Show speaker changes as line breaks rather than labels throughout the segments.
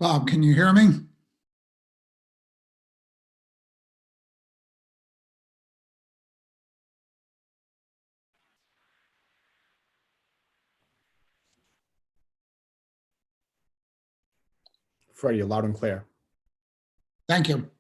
Bob, can you hear me?
Freddie, you're loud and clear.
Thank you.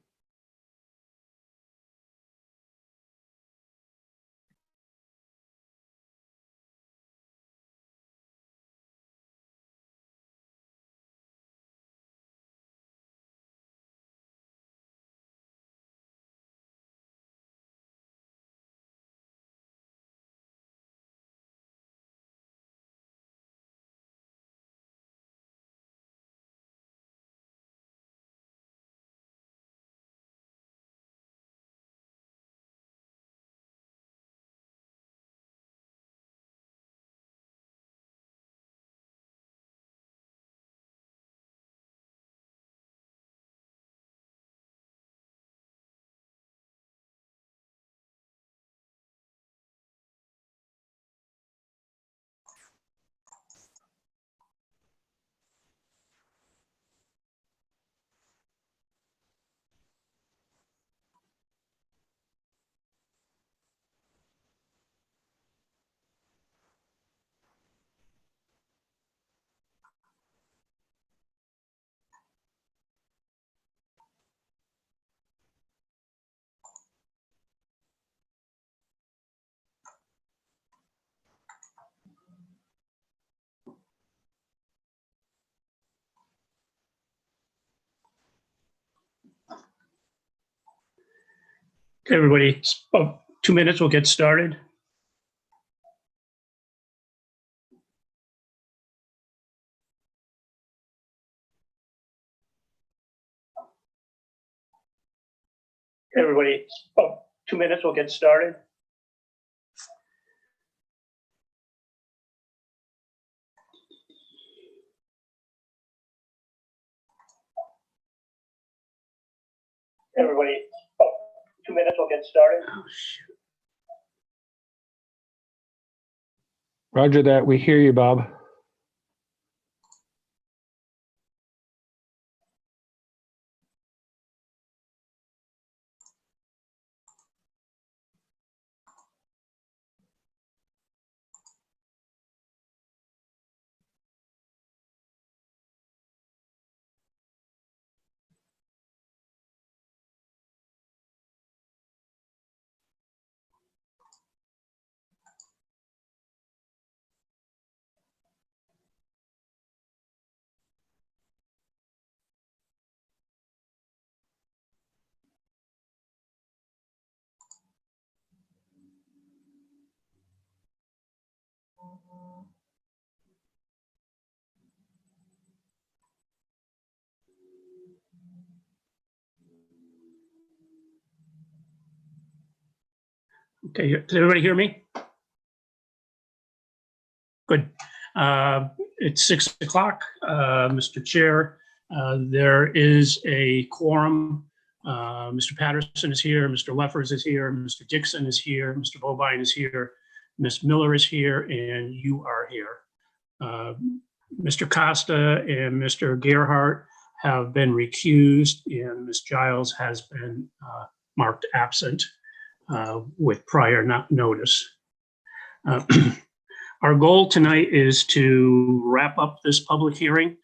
Okay, everybody, it's about 2 minutes, we'll get started. Okay, everybody, it's about 2 minutes, we'll get started. Everybody, it's about 2 minutes, we'll get started. Oh, shoot.
Roger that. We hear you, Bob.
Okay, does everybody hear me? Good. It's 6 o'clock, Mr. Chair. There is a quorum. Mr. Patterson is here, Mr. Leffers is here, Mr. Dixon is here, Mr. Bobine is here, Ms. Miller is here, and you are here. Mr. Costa and Mr. Gerhart have been recused, and Ms. Giles has been marked absent with prior notice. Our goal tonight is to wrap up this public hearing.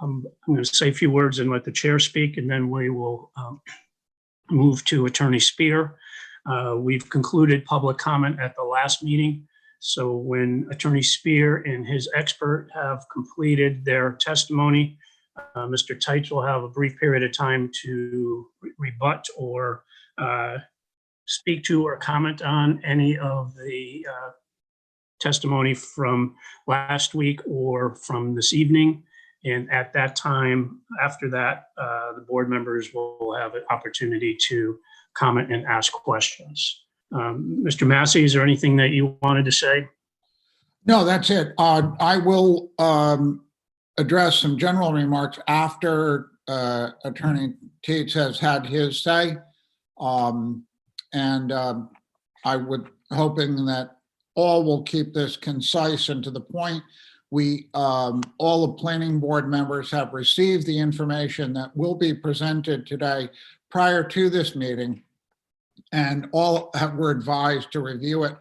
I'm going to say a few words and let the chair speak, and then we will move to Attorney Spear. We've concluded public comment at the last meeting. So when Attorney Spear and his expert have completed their testimony, Mr. Teitz will have a brief period of time to rebut or speak to or comment on any of the testimony from last week or from this evening. And at that time, after that, the board members will have an opportunity to comment and ask questions. Mr. Massey, is there anything that you wanted to say?
No, that's it. I will address some general remarks after Attorney Teets has had his say. I would hoping that all will keep this concise and to the point. all the planning board members have received the information that will be presented today prior to this meeting, and were advised to review it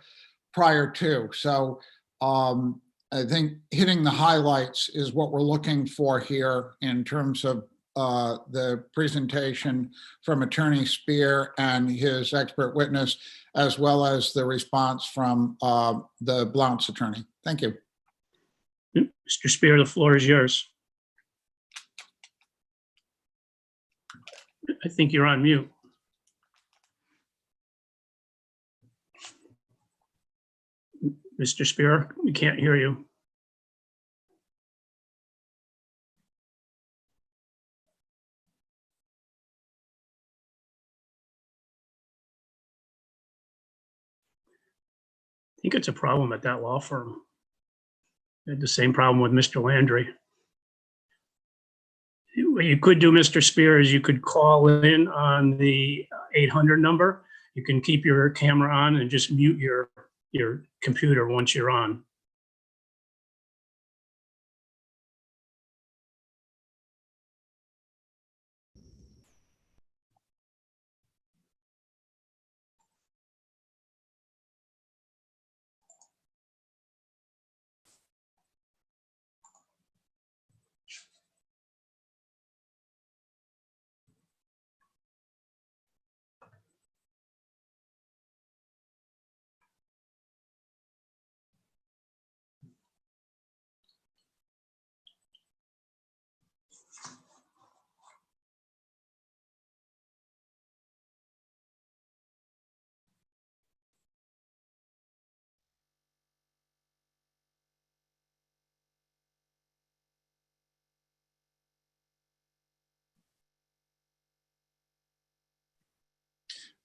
prior to. So I think hitting the highlights is what we're looking for here in terms of the presentation from Attorney Spear and his expert witness, as well as the response from the Blount's attorney. Thank you.
Mr. Spear, the floor is yours. I think you're on mute. Mr. Spear, we can't hear you. I think it's a problem at that law firm. They had the same problem with Mr. Landry. What you could do, Mr. Spear, is you could call in on the 800 number. You can keep your camera on and just mute your computer once you're on.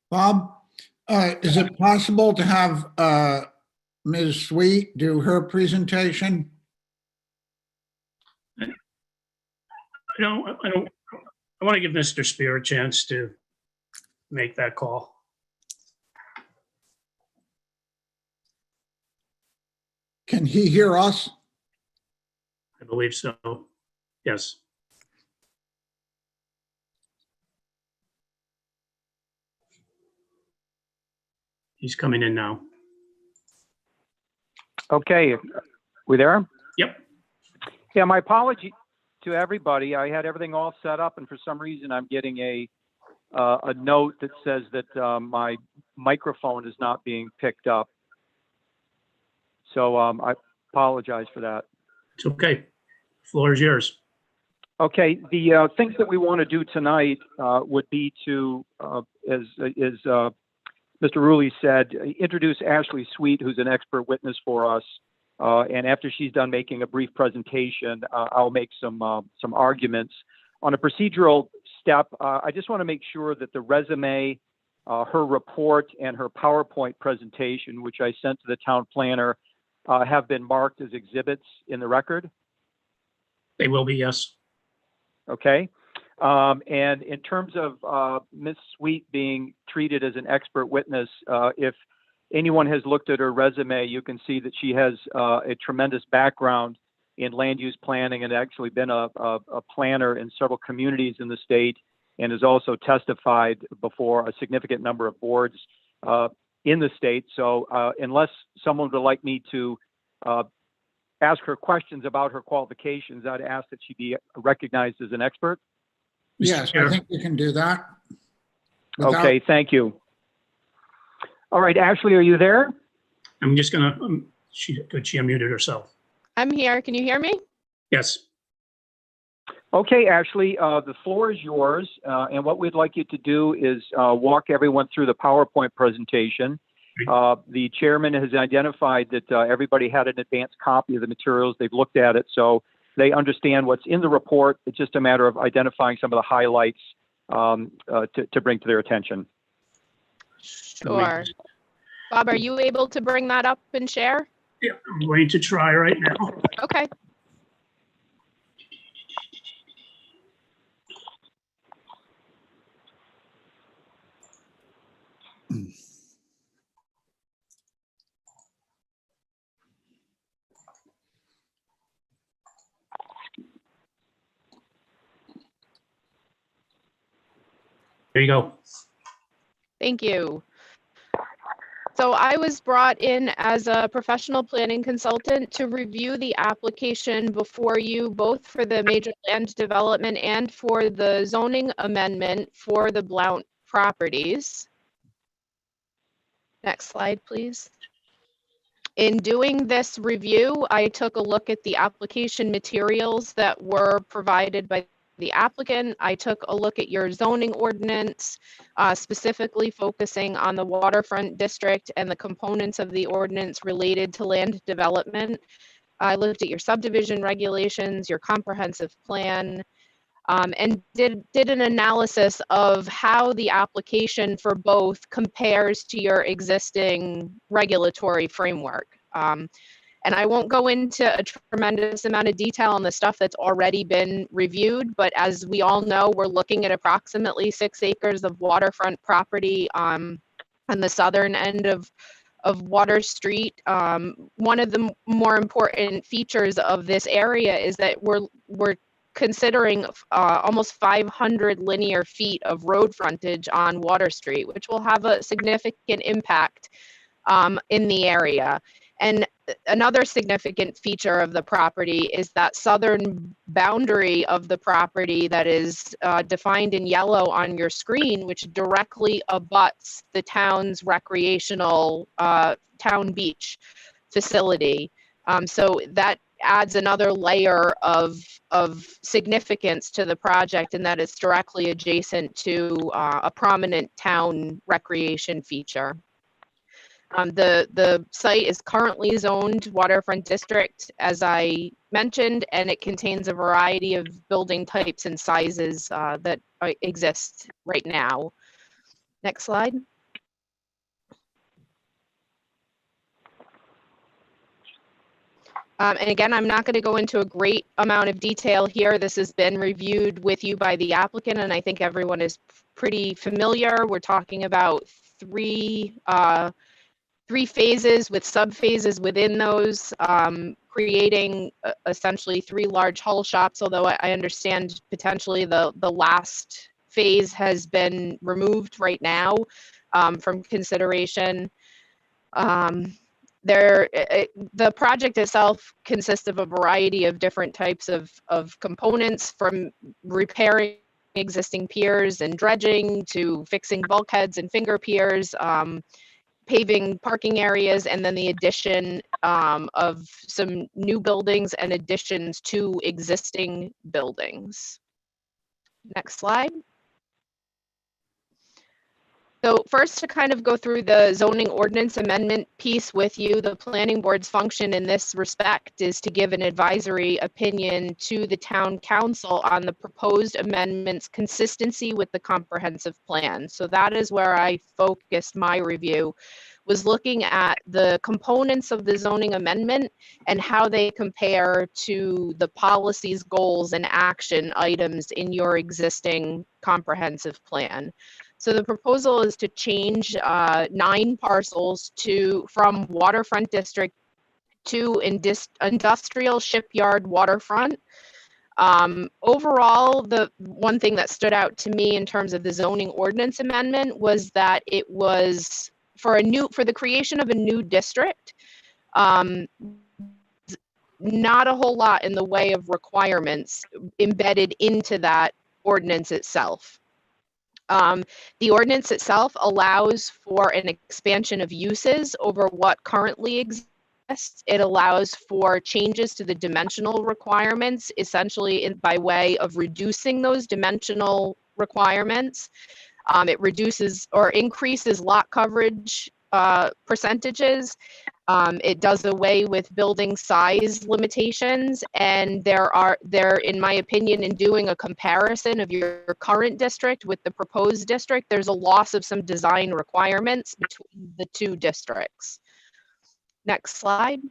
Bob, is it possible to have Ms. Sweet do her presentation?
I want to give Mr. Spear a chance to make that call.
Can he hear us?
I believe so. Yes. He's coming in now.
Okay, we there?
Yep.
Yeah, my apology to everybody. I had everything all set up, and for some reason, I'm getting a note that says that my microphone is not being picked up. So I apologize for that.
It's okay. Floor is yours.
Okay, the things that we want to do tonight would be to, as Mr. Rulli said, introduce Ashley Sweet, who's an expert witness for us. And after she's done making a brief presentation, I'll make some arguments. On a procedural step, I just want to make sure that the resume, her report, and her PowerPoint presentation, which I sent to the town planner, have been marked as exhibits in the record.
They will be, yes.
Okay. And in terms of Ms. Sweet being treated as an expert witness, if anyone has looked at her resume, you can see that she has a tremendous background in land use planning and actually been a planner in several communities in the state, and has also testified before a significant number of boards in the state. So unless someone would like me to ask her questions about her qualifications, I'd ask that she be recognized as an expert.
Yes, I think we can do that.
Okay, thank you. All right, Ashley, are you there?
I'm just gonna, she unmuted herself.
I'm here. Can you hear me?
Yes.
Okay, Ashley, the floor is yours. And what we'd like you to do is walk everyone through the PowerPoint presentation. The chairman has identified that everybody had an advanced copy of the materials. They've looked at it, so they understand what's in the report. It's just a matter of identifying some of the highlights to bring to their attention.
Sure. Bob, are you able to bring that up and share?
Yeah, I'm going to try right now.
Okay.
There you go.
Thank you. So I was brought in as a professional planning consultant to review the application before you, both for the major land development and for the zoning amendment for the Blount properties. Next slide, please. In doing this review, I took a look at the application materials that were provided by the applicant. I took a look at your zoning ordinance, specifically focusing on the waterfront district and the components of the ordinance related to land development. I looked at your subdivision regulations, your comprehensive plan, and did an analysis of how the application for both compares to your existing regulatory framework. And I won't go into a tremendous amount of detail on the stuff that's already been reviewed, but as we all know, we're looking at approximately 6 acres of waterfront property on the southern end of Water Street. One of the more important features of this area is that we're considering almost 500 linear feet of road frontage on Water Street, which will have a significant impact in the area. And another significant feature of the property is that southern boundary of the property that is defined in yellow on your screen, which directly abuts the town's recreational town beach facility. So that adds another layer of significance to the project, and that it's directly adjacent to a prominent town recreation feature. The site is currently zoned waterfront district, as I mentioned, and it contains a variety of building types and sizes that exist right now. Next slide. And again, I'm not going to go into a great amount of detail here. This has been reviewed with you by the applicant, and I think everyone is pretty familiar. We're talking about three phases with sub-phases within those, creating essentially 3 large hull shops, although I understand potentially the last phase has been removed right now from consideration. The project itself consists of a variety of different types of components, from repairing existing piers and dredging to fixing bulkheads and finger piers, paving parking areas, and then the addition of some new buildings and additions to existing buildings. Next slide. So first, to kind of go through the zoning ordinance amendment piece with you, the planning board's function in this respect is to give an advisory opinion to the town council on the proposed amendments' consistency with the comprehensive plan. So that is where I focused my review, was looking at the components of the zoning amendment and how they compare to the policies, goals, and action items in your existing comprehensive plan. So the proposal is to change 9 parcels from waterfront district to industrial shipyard waterfront. Overall, the one thing that stood out to me in terms of the zoning ordinance amendment was that it was for the creation of a new district. Not a whole lot in the way of requirements embedded into that ordinance itself. The ordinance itself allows for an expansion of uses over what currently exists. It allows for changes to the dimensional requirements, essentially by way of reducing those dimensional requirements. It reduces or increases lot coverage percentages. It does away with building size limitations, and there, in my opinion, in doing a comparison of your current district with the proposed district, there's a loss of some design requirements between the 2 districts. Next slide.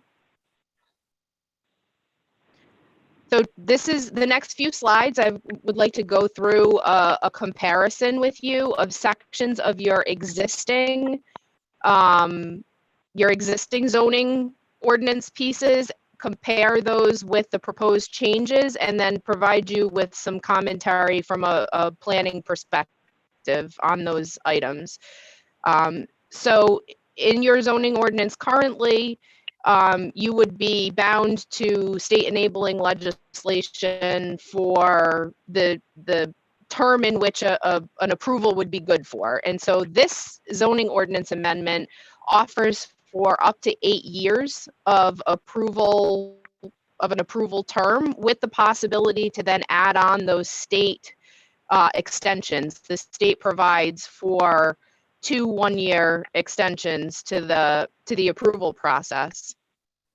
So this is the next few slides. I would like to go through a comparison with you of sections of your existing zoning ordinance pieces, compare those with the proposed changes, and then provide you with some commentary from a planning perspective. perspective on those items. So in your zoning ordinance currently, you would be bound to state enabling legislation for the term in which an approval would be good for. And so this zoning ordinance amendment offers for up to 8 years of approval of an approval term, with the possibility to then add on those state extensions. The state provides for 2 one-year extensions to the approval process,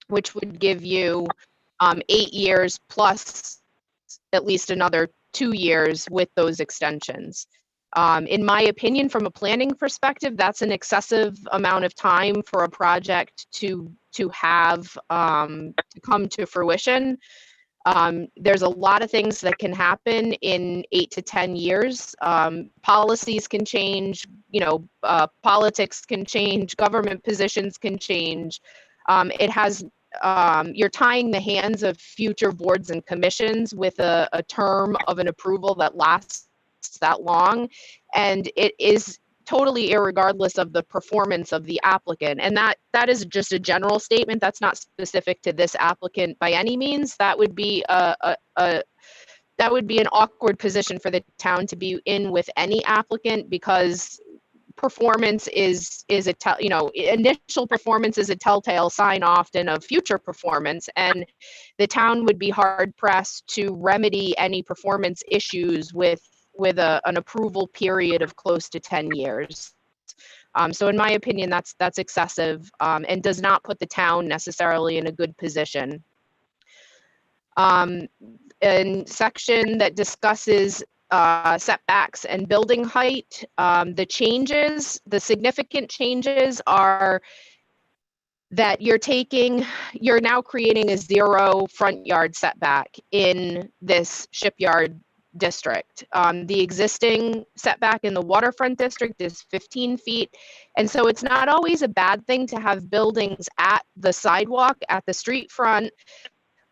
which would give you 8 years plus at least another 2 years with those extensions. In my opinion, from a planning perspective, that's an excessive amount of time for a project to have to come to fruition. There's a lot of things that can happen in 8 to 10 years. Policies can change, politics can change, government positions can change. You're tying the hands of future boards and commissions with a term of an approval that lasts that long, and it is totally irregardless of the performance of the applicant. And that is just a general statement. That's not specific to this applicant by any means. That would be that would be an awkward position for the town to be in with any applicant, because performance initial performance is a telltale sign often of future performance, and the town would be hard pressed to remedy any performance issues with an approval period of close to 10 years. So in my opinion, that's excessive, and does not put the town necessarily in a good position. In section that discusses setbacks and building height, the significant changes are that you're now creating a 0 front yard setback in this shipyard district. The existing setback in the waterfront district is 15 feet. And so it's not always a bad thing to have buildings at the sidewalk, at the street front.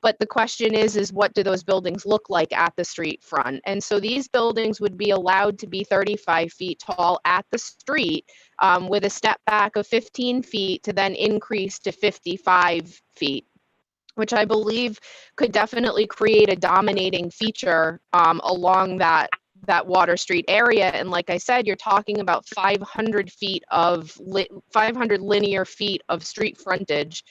But the question is what do those buildings look like at the street front? And so these buildings would be allowed to be 35 feet tall at the street, with a step back of 15 feet to then increase to 55 feet, which I believe could definitely create a dominating feature along that Water Street area. And like I said, you're talking about 500 linear feet of street frontage,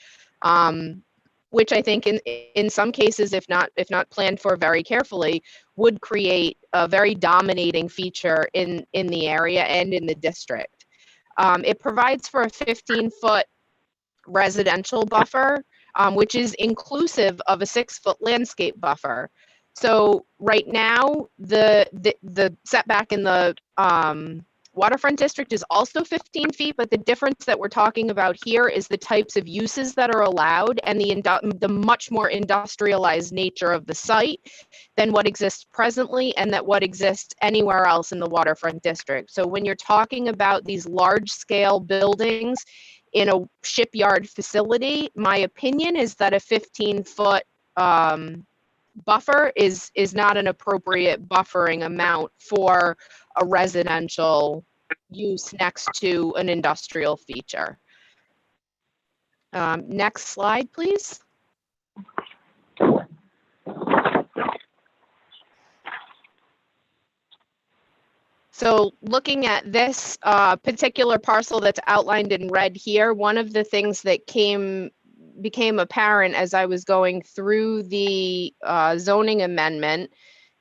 which I think in some cases, if not planned for very carefully, would create a very dominating feature in the area and in the district. It provides for a 15-foot residential buffer, which is inclusive of a 6-foot landscape buffer. So right now, the setback in the waterfront district is also 15 feet, but the difference that we're talking about here is the types of uses that are allowed and the much more industrialized nature of the site than what exists presently and that what exists anywhere else in the waterfront district. So when you're talking about these large-scale buildings in a shipyard facility, my opinion is that a 15-foot buffer is not an appropriate buffering amount for a residential use next to an industrial feature. Next slide, please. So looking at this particular parcel that's outlined in red here, one of the things that became apparent as I was going through the zoning amendment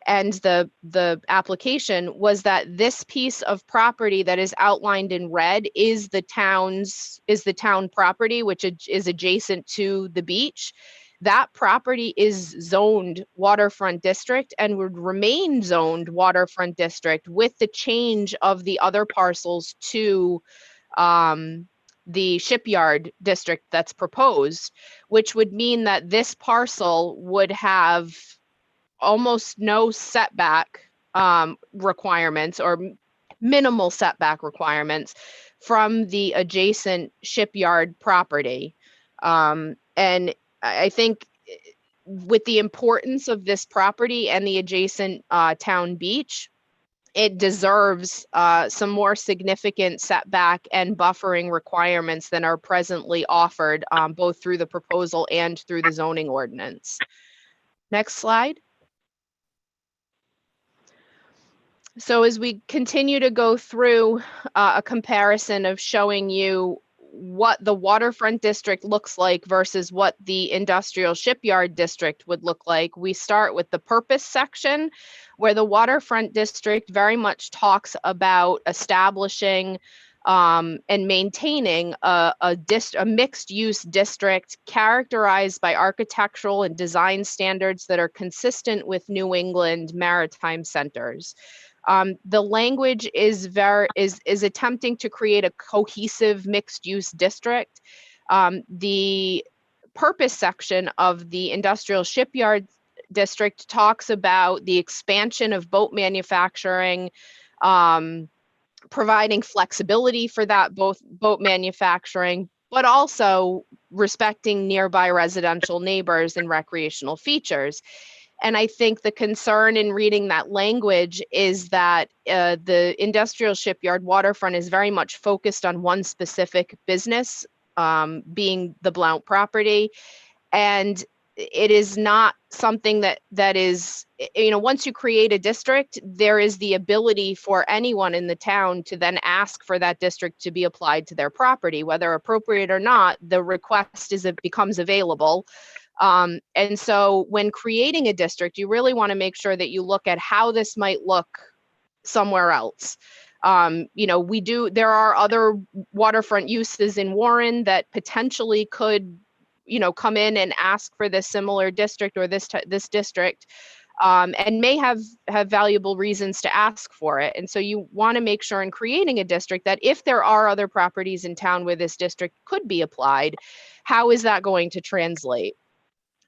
and the application was that this piece of property that is outlined in red is the town property, which is adjacent to the beach. That property is zoned waterfront district and would remain zoned waterfront district with the change of the other parcels to the shipyard district that's proposed, which would mean that this parcel would have almost no setback requirements or minimal setback requirements from the adjacent shipyard property. And I think with the importance of this property and the adjacent town beach, it deserves some more significant setback and buffering requirements than are presently offered, both through the proposal and through the zoning ordinance. Next slide. So as we continue to go through a comparison of showing you what the waterfront district looks like versus what the industrial shipyard district would look like, we start with the purpose section, where the waterfront district very much talks about establishing and maintaining a mixed use district characterized by architectural and design standards that are consistent with New England maritime centers. The language is attempting to create a cohesive mixed-use district. The purpose section of the industrial shipyard district talks about the expansion of boat manufacturing, providing flexibility for that both boat manufacturing, but also respecting nearby residential neighbors and recreational features. And I think the concern in reading that language is that the industrial shipyard waterfront is very much focused on one specific business, being the Blount property. And it is not something that is, once you create a district, there is the ability for anyone in the town to then ask for that district to be applied to their property, whether appropriate or not. The request becomes available. And so when creating a district, you really want to make sure that you look at how this might look somewhere else. There are other waterfront uses in Warren that potentially could, come in and ask for this similar district or this district, and may have valuable reasons to ask for it. And so you want to make sure in creating a district that if there are other properties in town where this district could be applied, how is that going to translate?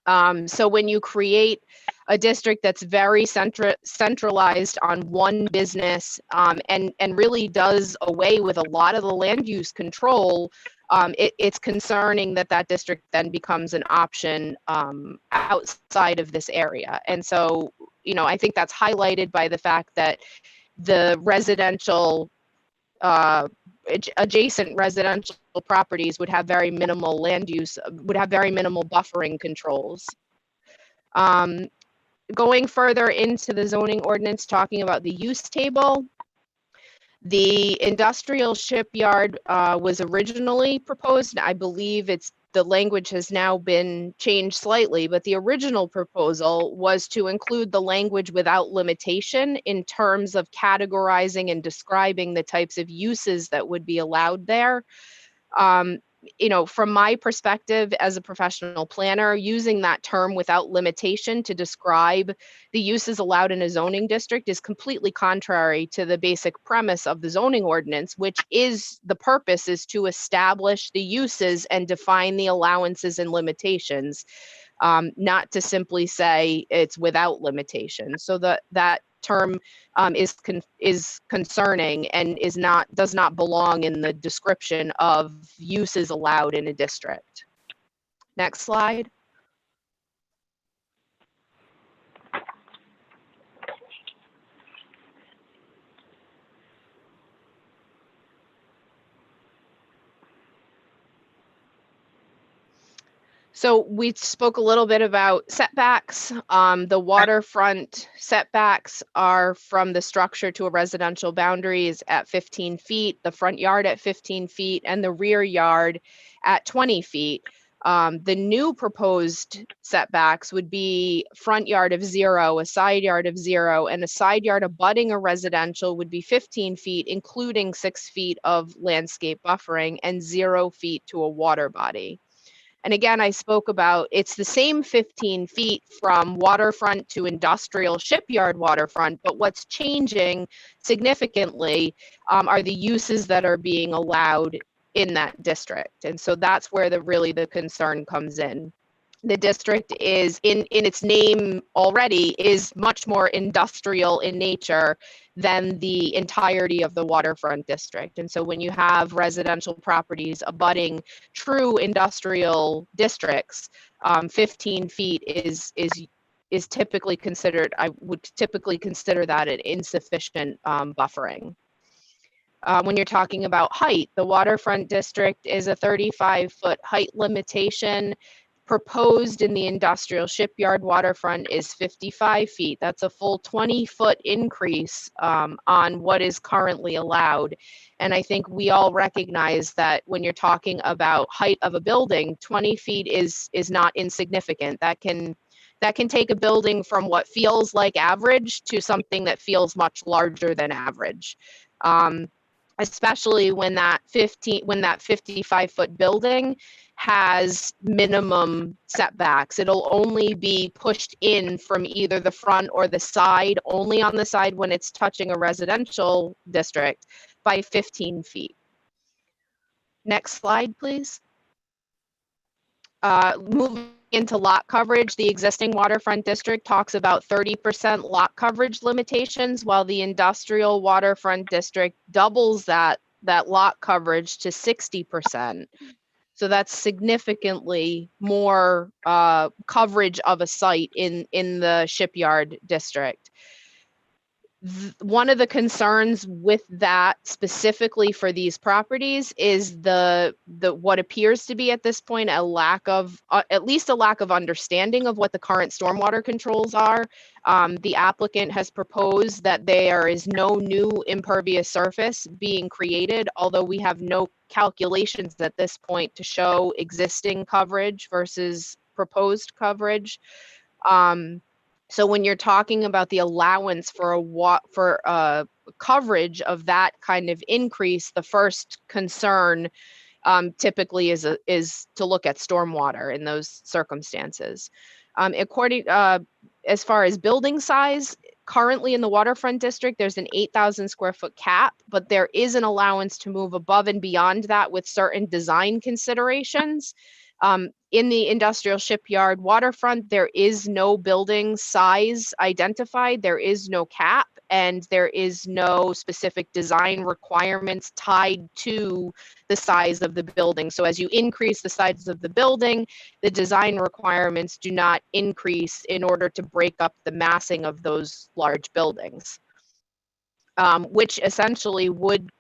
So when you create a district that's very centralized on one business, and really does away with a lot of the land use control, it's concerning that district then becomes an option outside of this area. And so, I think that's highlighted by the fact that the residential adjacent residential properties would have very minimal land use, would have very minimal buffering controls. Going further into the zoning ordinance, talking about the use table, the industrial shipyard was originally proposed. I believe the language has now been changed slightly, but the original proposal was to include the language without limitation in terms of categorizing and describing the types of uses that would be allowed there. From my perspective as a professional planner, using that term without limitation to describe the uses allowed in a zoning district is completely contrary to the basic premise of the zoning ordinance, which is the purpose is to establish the uses and define the allowances and limitations, not to simply say it's without limitation. So that term is concerning and does not belong in the description of uses allowed in a district. Next slide. So we spoke a little bit about setbacks. The waterfront setbacks are from the structure to a residential boundary is at 15 feet, the front yard at 15 feet, and the rear yard at 20 feet. The new proposed setbacks would be front yard of 0, a side yard of 0, and a side yard abutting a residential would be 15 feet, including 6 feet of landscape buffering and 0 feet to a water body. And again, I spoke about it's the same 15 feet from waterfront to industrial shipyard waterfront, but what's changing significantly are the uses that are being allowed in that district. And so that's where the concern comes in. The district is in its name already is much more industrial in nature than the entirety of the waterfront district. And so when you have residential properties abutting true industrial districts, 15 feet is is typically considered, I would typically consider that an insufficient buffering. When you're talking about height, the waterfront district is a 35-foot height limitation. Proposed in the industrial shipyard waterfront is 55 feet. That's a full 20-foot increase on what is currently allowed. And I think we all recognize that when you're talking about height of a building, 20 feet is not insignificant. That can take a building from what feels like average to something that feels much larger than average. Especially when that 55-foot building has minimum setbacks. It'll only be pushed in from either the front or the side, only on the side when it's touching a residential district, by 15 feet. Next slide, please. Moving into lot coverage, the existing waterfront district talks about 30% lot coverage limitations, while the industrial waterfront district doubles that lot coverage to 60%. So that's significantly more coverage of a site in the shipyard district. One of the concerns with that specifically for these properties is the what appears to be at this point a lack of at least a lack of understanding of what the current stormwater controls are. The applicant has proposed that there is no new impervious surface being created, although we have no calculations at this point to show existing coverage versus proposed coverage. So when you're talking about the allowance for coverage of that kind of increase, the first concern typically is to look at stormwater in those circumstances. As far as building size, currently in the waterfront district, there's an 8,000 square foot cap, but there is an allowance to move above and beyond that with certain design considerations. In the industrial shipyard waterfront, there is no building size identified, there is no cap, and there is no specific design requirements tied to the size of the building. So as you increase the size of the building, the design requirements do not increase in order to break up the massing of those large buildings, which essentially would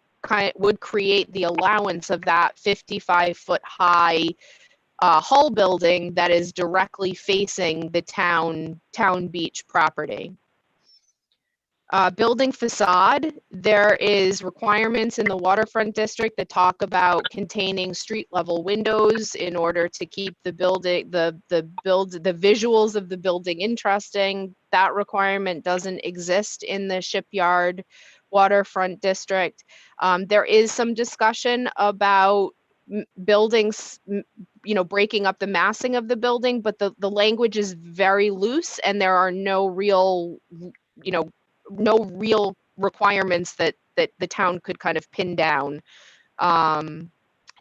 create the allowance of that 55-foot high hull building that is directly facing the town beach property. Building facade, there is requirements in the waterfront district that talk about containing street level windows in order to keep the building, the visuals of the building interesting. That requirement doesn't exist in the shipyard waterfront district. There is some discussion about buildings, breaking up the massing of the building, but the language is very loose and there are no real requirements that the town could kind of pin down.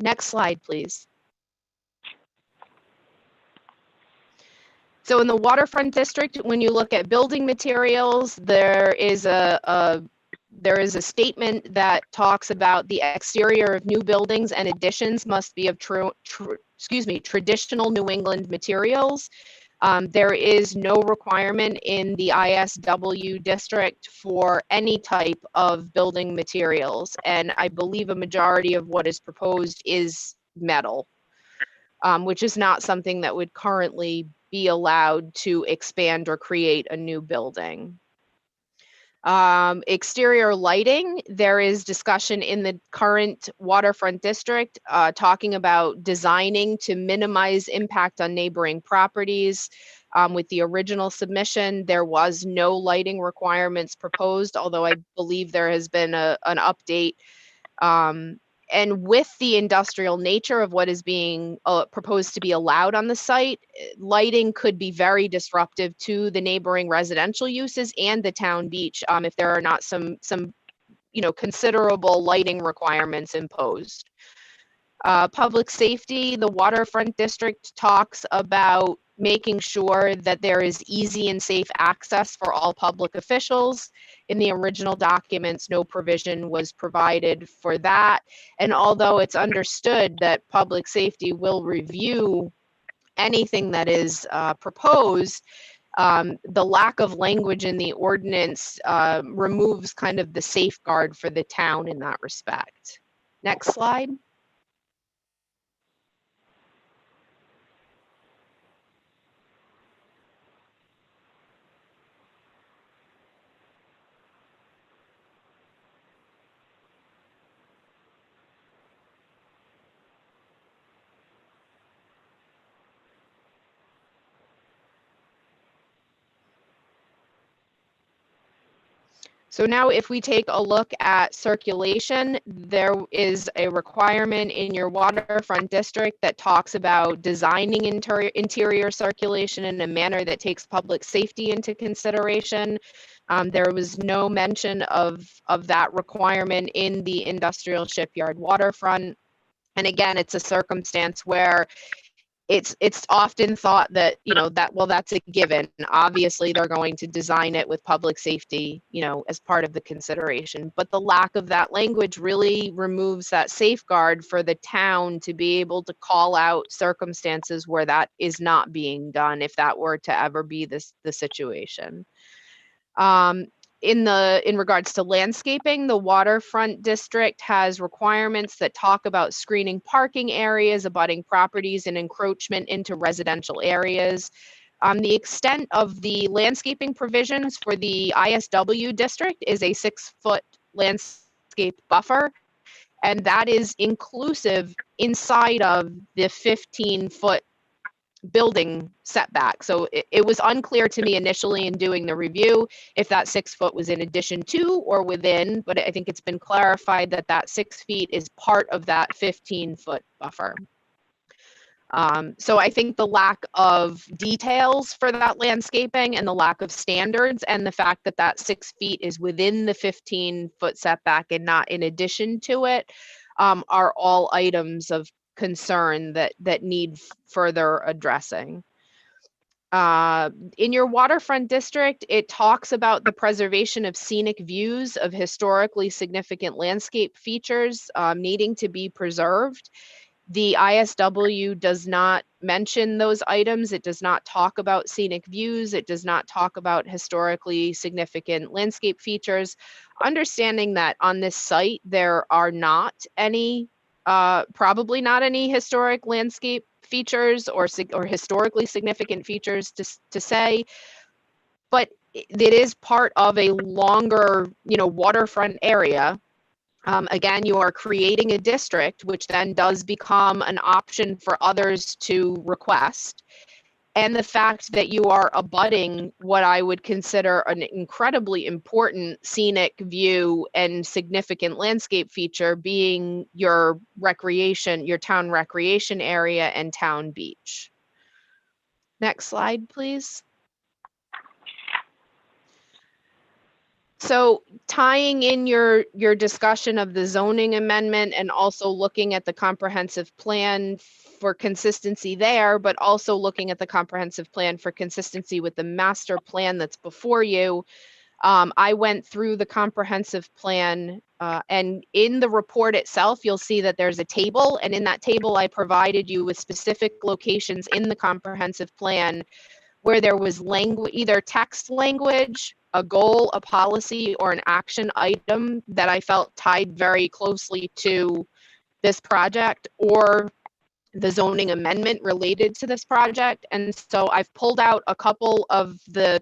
Next slide, please. So in the waterfront district, when you look at building materials, there is a statement that talks about the exterior of new buildings and additions must be of traditional New England materials. There is no requirement in the ISW district for any type of building materials, and I believe a majority of what is proposed is metal, which is not something that would currently be allowed to expand or create a new building. Exterior lighting, there is discussion in the current waterfront district talking about designing to minimize impact on neighboring properties. With the original submission, there was no lighting requirements proposed, although I believe there has been an update. And with the industrial nature of what is being proposed to be allowed on the site, lighting could be very disruptive to the neighboring residential uses and the town beach if there are not some considerable lighting requirements imposed. Public safety, the waterfront district talks about making sure that there is easy and safe access for all public officials. In the original documents, no provision was provided for that. And although it's understood that public safety will review anything that is proposed, The lack of language in the ordinance removes kind of the safeguard for the town in that respect. Next slide. So now if we take a look at circulation, there is a requirement in your waterfront district that talks about designing interior circulation in a manner that takes public safety into consideration. There was no mention of that requirement in the industrial shipyard waterfront. And again, it's a circumstance where it's often thought that, that's a given. Obviously, they're going to design it with public safety, as part of the consideration. But the lack of that language really removes that safeguard for the town to be able to call out circumstances where that is not being done, if that were to ever be the situation. In regards to landscaping, the waterfront district has requirements that talk about screening parking areas, abutting properties, and encroachment into residential areas. The extent of the landscaping provisions for the ISW district is a 6-foot landscape buffer, and that is inclusive inside of the 15-foot building setback. So it was unclear to me initially in doing the review if that 6 foot was in addition to or within, but I think it's been clarified that that 6 feet is part of that 15-foot buffer. So I think the lack of details for that landscaping and the lack of standards and the fact that that 6 feet is within the 15-foot setback and not in addition to it are all items of concern that need further addressing. In your waterfront district, it talks about the preservation of scenic views of historically significant landscape features needing to be preserved. The ISW does not mention those items. It does not talk about scenic views. It does not talk about historically significant landscape features. Understanding that on this site, there are not any probably not any historic landscape features or historically significant features to say, but it is part of a longer, waterfront area. Again, you are creating a district, which then does become an option for others to request. And the fact that you are abutting what I would consider an incredibly important scenic view and significant landscape feature being your town recreation area and town beach. Next slide, please. So tying in your discussion of the zoning amendment and also looking at the comprehensive plan for consistency there, but also looking at the comprehensive plan for consistency with the master plan that's before you, I went through the comprehensive plan and in the report itself, you'll see that there's a table, and in that table, I provided you with specific locations in the comprehensive plan where there was either text language, a goal, a policy, or an action item that I felt tied very closely to this project or the zoning amendment related to this project. And so I've pulled out a couple of the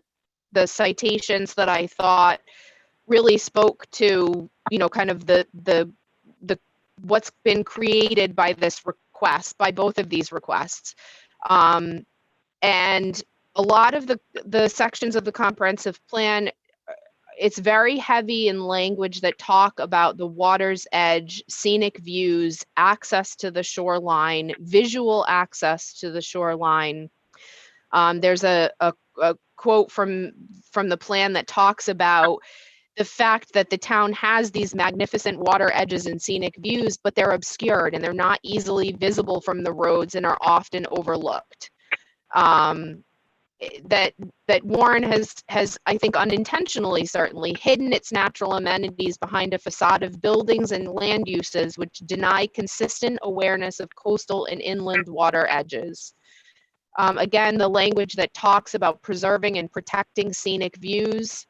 citations that I thought really spoke to, kind of the what's been created by this request, by both of these requests. And a lot of the sections of the comprehensive plan, it's very heavy in language that talk about the water's edge, scenic views, access to the shoreline, visual access to the shoreline. There's a quote from the plan that talks about the fact that the town has these magnificent water edges and scenic views, but they're obscured and they're not easily visible from the roads and are often overlooked. That Warren has, I think, unintentionally certainly hidden its natural amenities behind a facade of buildings and land uses which deny consistent awareness of coastal and inland water edges. Again, the language that talks about preserving and protecting scenic views.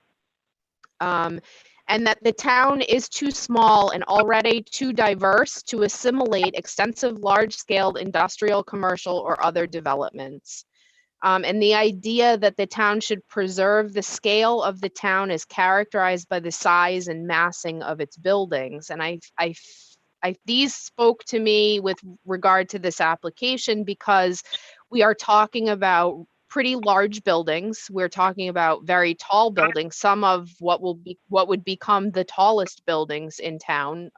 And that the town is too small and already too diverse to assimilate extensive large-scale industrial, commercial, or other developments. And the idea that the town should preserve the scale of the town is characterized by the size and massing of its buildings. And these spoke to me with regard to this application because we are talking about pretty large buildings. We're talking about very tall buildings, some of what would become the tallest buildings in town,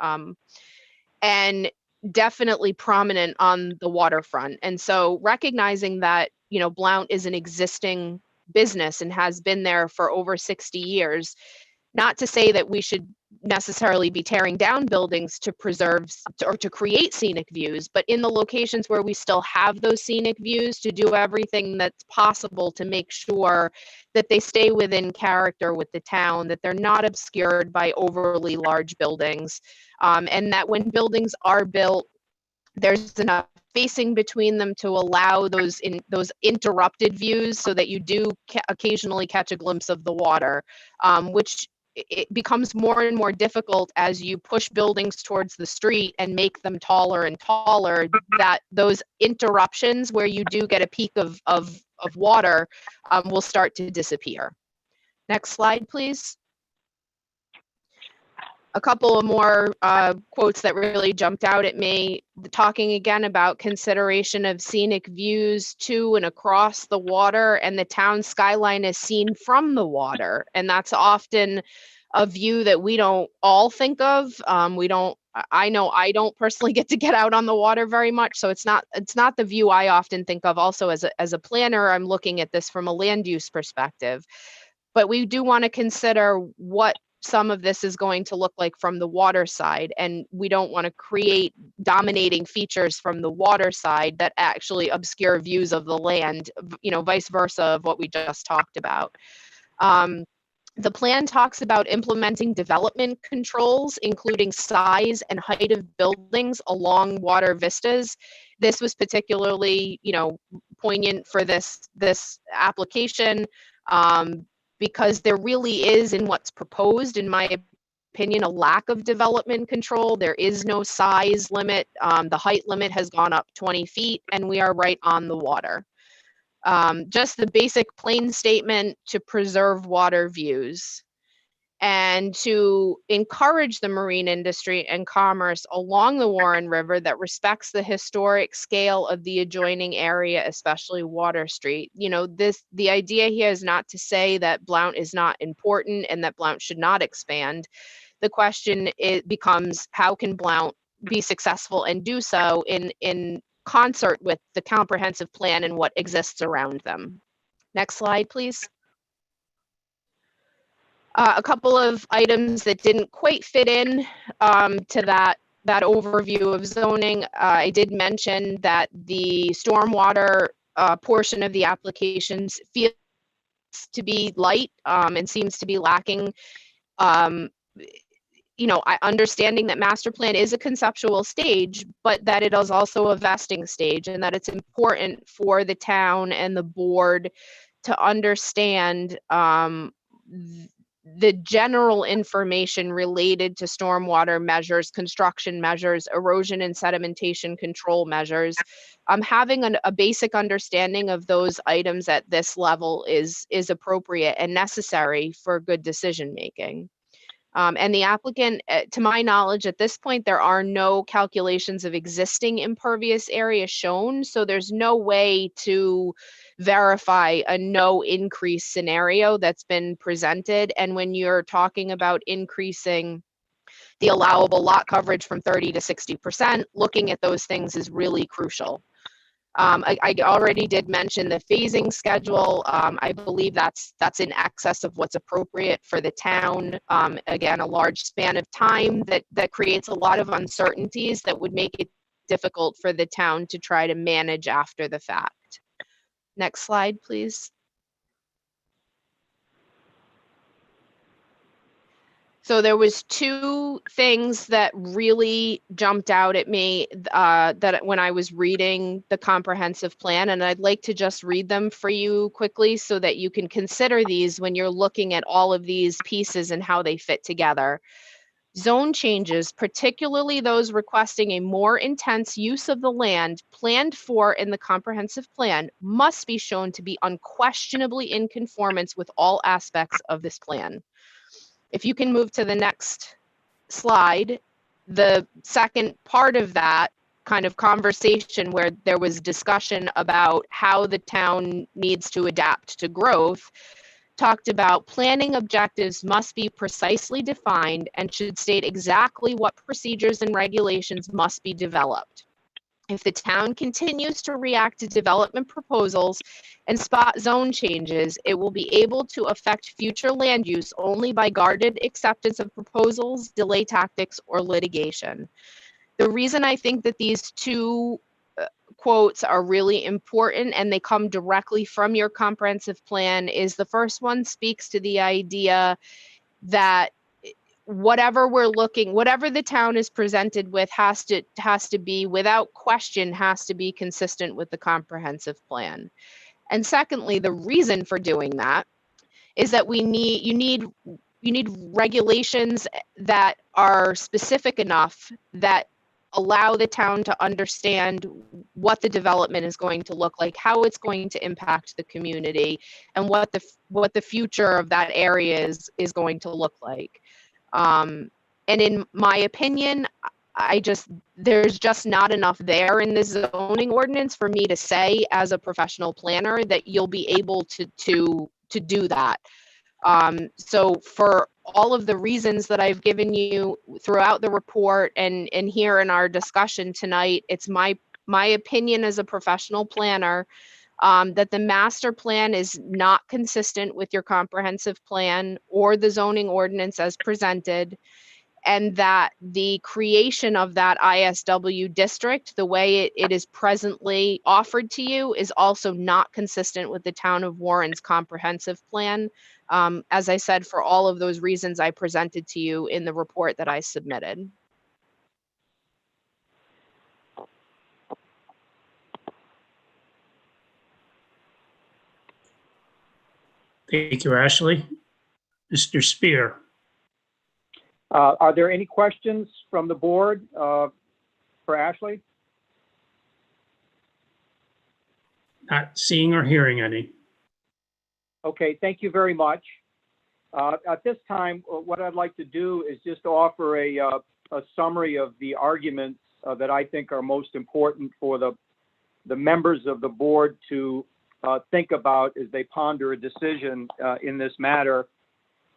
and definitely prominent on the waterfront. And so recognizing that, Blount is an existing business and has been there for over 60 years, not to say that we should necessarily be tearing down buildings to preserve or to create scenic views, but in the locations where we still have those scenic views, to do everything that's possible to make sure that they stay within character with the town, that they're not obscured by overly large buildings, and that when buildings are built, there's enough spacing between them to allow those interrupted views so that you do occasionally catch a glimpse of the water, which it becomes more and more difficult as you push buildings towards the street and make them taller and taller, that those interruptions where you do get a peak of water will start to disappear. Next slide, please. A couple of more quotes that really jumped out at me, talking again about consideration of scenic views to and across the water, and the town skyline is seen from the water. And that's often a view that we don't all think of. I know I don't personally get to get out on the water very much, so it's not the view I often think of. Also, as a planner, I'm looking at this from a land use perspective. But we do want to consider what some of this is going to look like from the water side, and we don't want to create dominating features from the water side that actually obscure views of the land, vice versa of what we just talked about. The plan talks about implementing development controls, including size and height of buildings along water vistas. This was particularly, poignant for this application, because there really is, in what's proposed, in my opinion, a lack of development control. There is no size limit. The height limit has gone up 20 feet, and we are right on the water. Just the basic plain statement to preserve water views and to encourage the marine industry and commerce along the Warren River that respects the historic scale of the adjoining area, especially Water Street. The idea here is not to say that Blount is not important and that Blount should not expand. The question becomes, how can Blount be successful and do so in concert with the comprehensive plan and what exists around them? Next slide, please. A couple of items that didn't quite fit in to that overview of zoning. I did mention that the stormwater portion of the applications feels to be light and seems to be lacking. Understanding that master plan is a conceptual stage, but that it is also a vesting stage, and that it's important for the town and the board to understand the general information related to stormwater measures, construction measures, erosion and sedimentation control measures. Having a basic understanding of those items at this level is appropriate and necessary for good decision making. And the applicant, to my knowledge, at this point, there are no calculations of existing impervious area shown, so there's no way to verify a no increase scenario that's been presented. And when you're talking about increasing the allowable lot coverage from 30 to 60%, looking at those things is really crucial. I already did mention the phasing schedule. I believe that's in excess of what's appropriate for the town. Again, a large span of time that creates a lot of uncertainties that would make it difficult for the town to try to manage after the fact. Next slide, please. So there was two things that really jumped out at me that when I was reading the comprehensive plan, and I'd like to just read them for you quickly so that you can consider these when you're looking at all of these pieces and how they fit together. Zone changes, particularly those requesting a more intense use of the land planned for in the comprehensive plan, must be shown to be unquestionably in conformance with all aspects of this plan. If you can move to the next slide, the second part of that kind of conversation where there was discussion about how the town needs to adapt to growth, talked about planning objectives must be precisely defined and should state exactly what procedures and regulations must be developed. If the town continues to react to development proposals and spot zone changes, it will be able to affect future land use only by guarded acceptance of proposals, delay tactics, or litigation. The reason I think that these two quotes are really important and they come directly from your comprehensive plan is the first one speaks to the idea that whatever the town is presented with has to be, without question, has to be consistent with the comprehensive plan. And secondly, the reason for doing that is that you need regulations that are specific enough that allow the town to understand what the development is going to look like, how it's going to impact the community, and what the future of that area is going to look like. And in my opinion, there's just not enough there in this zoning ordinance for me to say as a professional planner that you'll be able to do that. So for all of the reasons that I've given you throughout the report and here in our discussion tonight, it's my opinion as a professional planner that the master plan is not consistent with your comprehensive plan or the zoning ordinance as presented, and that the creation of that ISW district, the way it is presently offered to you, is also not consistent with the town of Warren's comprehensive plan. As I said, for all of those reasons I presented to you in the report that I submitted.
Thank you, Ashley. Mr. Spear.
Are there any questions from the board for Ashley?
Not seeing or hearing any.
Okay, thank you very much. At this time, what I'd like to do is just offer a summary of the arguments that I think are most important for the members of the board to think about as they ponder a decision in this matter.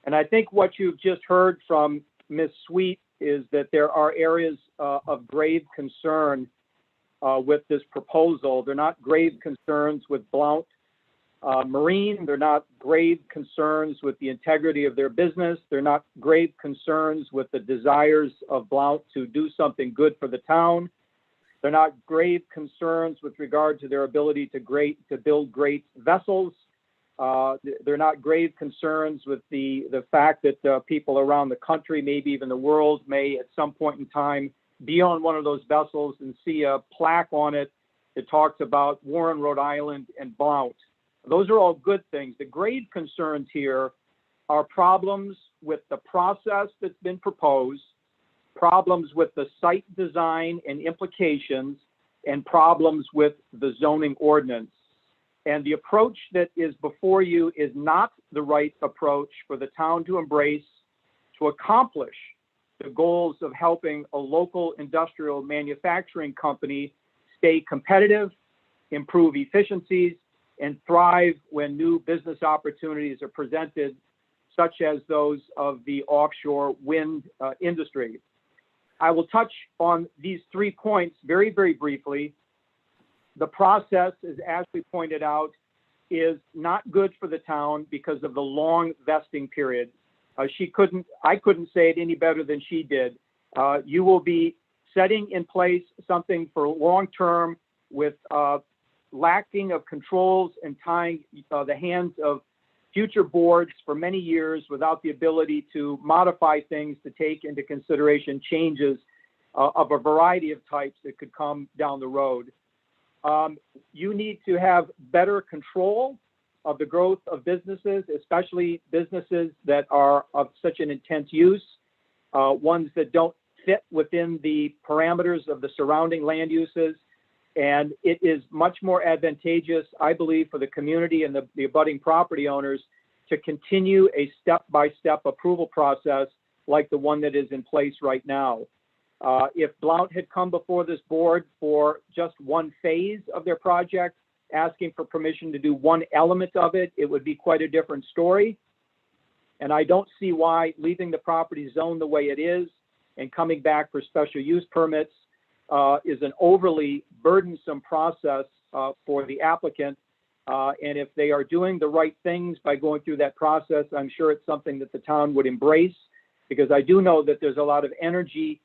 And I think what you've just heard from Ms. Sweet is that there are areas of grave concern with this proposal. They're not grave concerns with Blount Marine. They're not grave concerns with the integrity of their business. They're not grave concerns with the desires of Blount to do something good for the town. They're not grave concerns with regard to their ability to build great vessels. They're not grave concerns with the fact that people around the country, maybe even the world, may at some point in time be on one of those vessels and see a plaque on it that talks about Warren, Rhode Island, and Blount. Those are all good things. The grave concerns here are problems with the process that's been proposed, problems with the site design and implications, and problems with the zoning ordinance. And the approach that is before you is not the right approach for the town to embrace to accomplish the goals of helping a local industrial manufacturing company stay competitive, improve efficiencies, and thrive when new business opportunities are presented, such as those of the offshore wind industry. I will touch on these 3 points very, very briefly. The process, as Ashley pointed out, is not good for the town because of the long vesting period. I couldn't say it any better than she did. You will be setting in place something for long-term with lacking of controls and tying the hands of future boards for many years without the ability to modify things to take into consideration changes of a variety of types that could come down the road. You need to have better control of the growth of businesses, especially businesses that are of such an intense use, ones that don't fit within the parameters of the surrounding land uses. And it is much more advantageous, I believe, for the community and the abutting property owners to continue a step-by-step approval process like the one that is in place right now. If Blount had come before this board for just one phase of their project, asking for permission to do one element of it, it would be quite a different story. And I don't see why leaving the property zone the way it is and coming back for special use permits is an overly burdensome process for the applicant. And if they are doing the right things by going through that process, I'm sure it's something that the town would embrace, because I do know that there's a lot of energy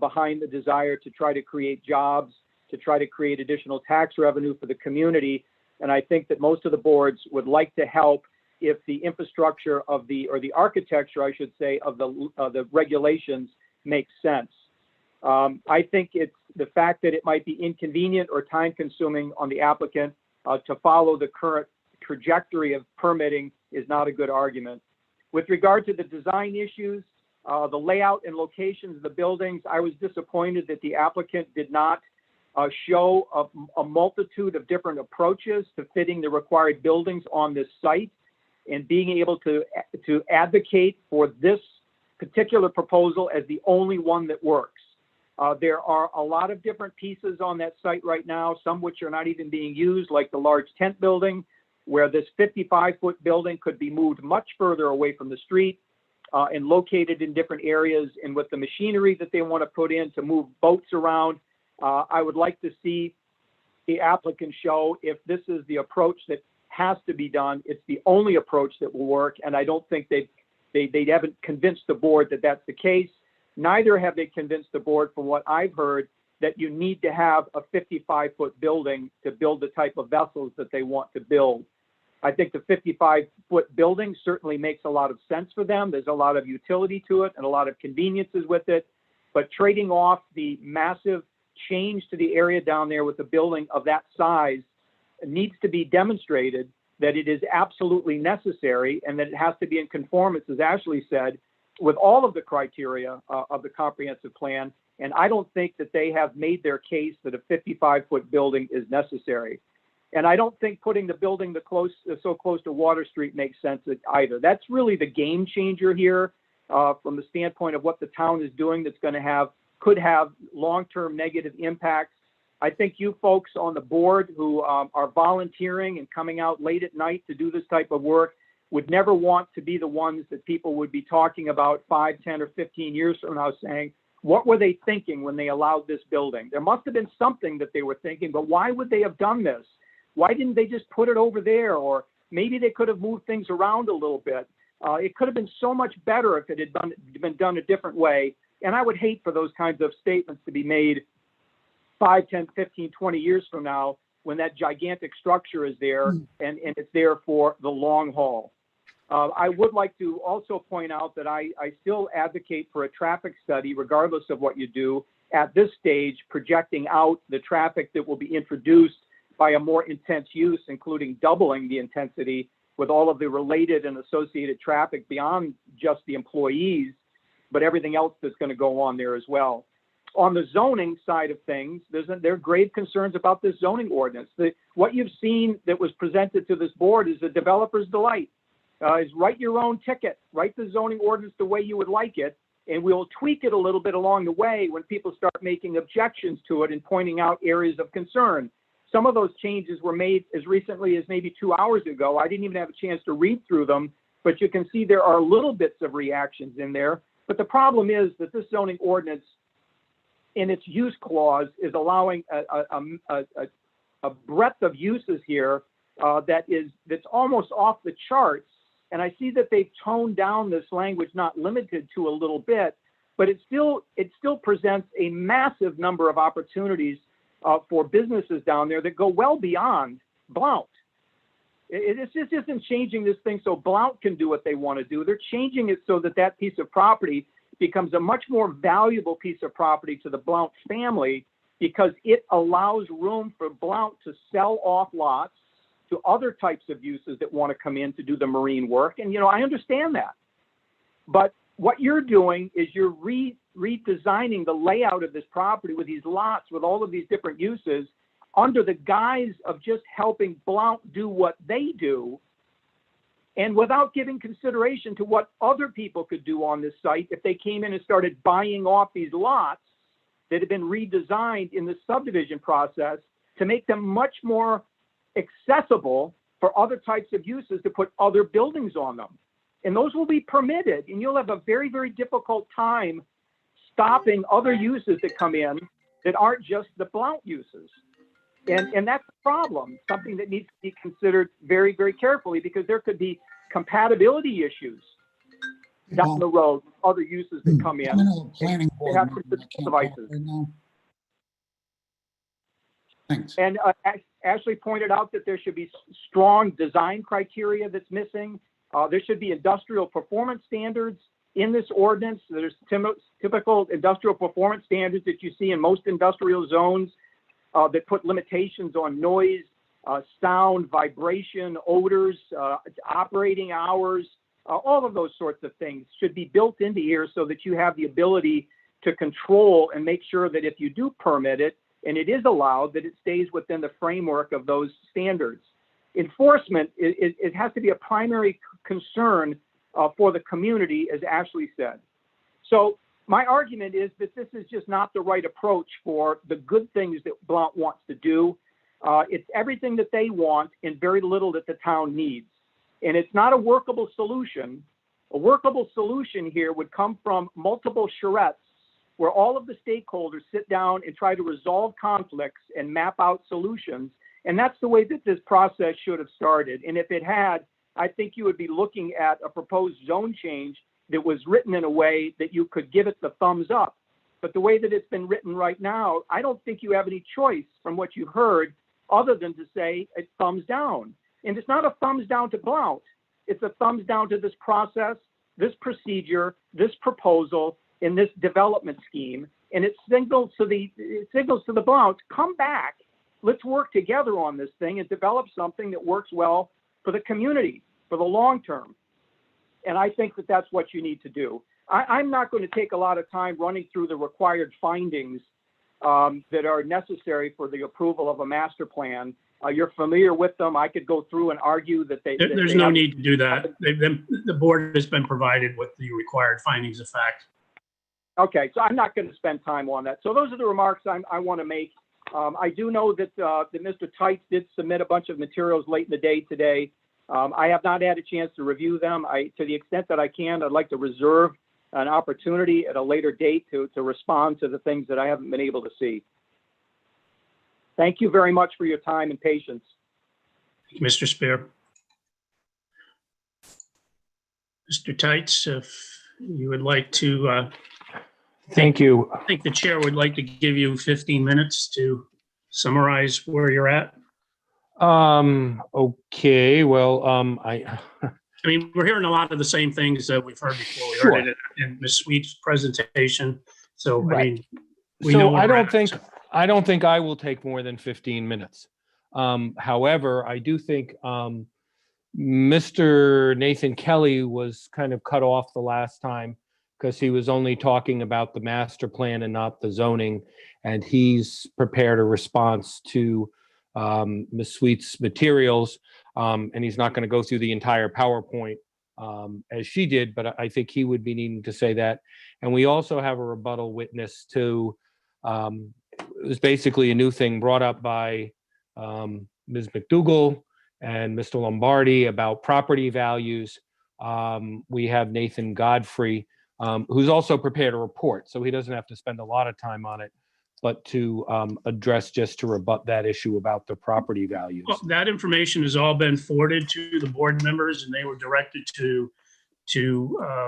behind the desire to try to create jobs, to try to create additional tax revenue for the community. And I think that most of the boards would like to help if the infrastructure of or the architecture, I should say, of the regulations makes sense. I think it's the fact that it might be inconvenient or time consuming on the applicant to follow the current trajectory of permitting is not a good argument. With regard to the design issues, the layout and locations of the buildings, I was disappointed that the applicant did not show a multitude of different approaches to fitting the required buildings on this site, and being able to advocate for this particular proposal as the only one that works. There are a lot of different pieces on that site right now, some which are not even being used, like the large tent building, where this 55-foot building could be moved much further away from the street and located in different areas. And with the machinery that they want to put in to move boats around, I would like to see the applicant show if this is the approach that has to be done. It's the only approach that will work, and I don't think they haven't convinced the board that that's the case. Neither have they convinced the board, from what I've heard, that you need to have a 55-foot building to build the type of vessels that they want to build. I think the 55-foot building certainly makes a lot of sense for them. There's a lot of utility to it and a lot of conveniences with it, but trading off the massive change to the area down there with a building of that size needs to be demonstrated that it is absolutely necessary and that it has to be in conformance, as Ashley said, with all of the criteria of the comprehensive plan. And I don't think that they have made their case that a 55-foot building is necessary. And I don't think putting the building so close to Water Street makes sense either. That's really the game changer here from the standpoint of what the town is doing that's going to could have long-term negative impacts. I think you folks on the board who are volunteering and coming out late at night to do this type of work would never want to be the ones that people would be talking about 5, 10, or 15 years from now saying, what were they thinking when they allowed this building? There must have been something that they were thinking, but why would they have done this? Why didn't they just put it over there? Or maybe they could have moved things around a little bit. It could have been so much better if it had been done a different way. And I would hate for those kinds of statements to be made 5, 10, 15, 20 years from now when that gigantic structure is there and it's there for the long haul. I would like to also point out that I still advocate for a traffic study, regardless of what you do at this stage, projecting out the traffic that will be introduced by a more intense use, including doubling the intensity with all of the related and associated traffic beyond just the employees, but everything else that's going to go on there as well. On the zoning side of things, there are grave concerns about this zoning ordinance. What you've seen that was presented to this board is a developer's delight. Is write your own ticket, write the zoning ordinance the way you would like it, and we'll tweak it a little bit along the way when people start making objections to it and pointing out areas of concern. Some of those changes were made as recently as maybe 2 hours ago. I didn't even have a chance to read through them, but you can see there are little bits of reactions in there. But the problem is that this zoning ordinance in its use clause is allowing a breadth of uses here that's almost off the charts. And I see that they've toned down this language, not limited to a little bit, but it still presents a massive number of opportunities for businesses down there that go well beyond Blount. It just isn't changing this thing so Blount can do what they want to do. They're changing it so that that piece of property becomes a much more valuable piece of property to the Blount family, because it allows room for Blount to sell off lots to other types of uses that want to come in to do the marine work. And, I understand that. But what you're doing is you're redesigning the layout of this property with these lots, with all of these different uses, under the guise of just helping Blount do what they do, and without giving consideration to what other people could do on this site if they came in and started buying off these lots that have been redesigned in the subdivision process to make them much more accessible for other types of uses, to put other buildings on them. And those will be permitted, and you'll have a very, very difficult time stopping other uses that come in that aren't just the Blount uses. And that's the problem, something that needs to be considered very, very carefully, because there could be compatibility issues down the road, other uses that come in.
I'm in a planning board
have
meeting.
some
I can't
devices.
talk right now. Thanks.
And Ashley pointed out that there should be strong design criteria that's missing. There should be industrial performance standards in this ordinance. There's typical industrial performance standards that you see in most industrial zones that put limitations on noise, sound, vibration, odors, operating hours, all of those sorts of things should be built into here so that you have the ability to control and make sure that if you do permit it and it is allowed, that it stays within the framework of those standards. Enforcement, it has to be a primary concern for the community, as Ashley said. So my argument is that this is just not the right approach for the good things that Blount wants to do. It's everything that they want and very little that the town needs. And it's not a workable solution. A workable solution here would come from multiple charrettes where all of the stakeholders sit down and try to resolve conflicts and map out solutions. And that's the way that this process should have started. And if it had, I think you would be looking at a proposed zone change that was written in a way that you could give it the thumbs up. But the way that it's been written right now, I don't think you have any choice from what you've heard other than to say a thumbs down. And it's not a thumbs down to Blount. It's a thumbs down to this process, this procedure, this proposal, and this development scheme. And it signals to the Blount, come back, let's work together on this thing and develop something that works well for the community, for the long term. And I think that that's what you need to do. I'm not going to take a lot of time running through the required findings that are necessary for the approval of a master plan. You're familiar with them. I could go through and argue that
There's no need to do that. The board has been provided with the required findings of fact.
Okay, so I'm not going to spend time on that. So those are the remarks I want to make. I do know that Mr. Tights did submit a bunch of materials late in the day today. I have not had a chance to review them. To the extent that I can, I'd like to reserve an opportunity at a later date to respond to the things that I haven't been able to see. Thank you very much for your time and patience.
Mr. Spear. Mr. Tights, if you would like to,
Thank you.
I think the chair would like to give you 15 minutes to summarize where you're at.
Okay, well,
I mean, we're hearing a lot of the same things that we've heard before. We
Sure.
heard it in Ms. Sweet's presentation. So,
Right.
I mean, we
so
know where
I
we're
don't
at.
think, I don't think I will take more than 15 minutes. However, I do think, Mr. Nathan Kelly was kind of cut off the last time because he was only talking about the master plan and not the zoning. And he's prepared a response to Ms. Sweet's materials. And he's not going to go through the entire PowerPoint as she did, but I think he would be needing to say that. And we also have a rebuttal witness to, it was basically a new thing brought up by Ms. McDougall and Mr. Lombardi about property values. We have Nathan Godfrey, who's also prepared a report, so he doesn't have to spend a lot of time on it, but to address, just to rebut that issue about the property values.
Well, that information has all been forwarded to the board members, and they were directed to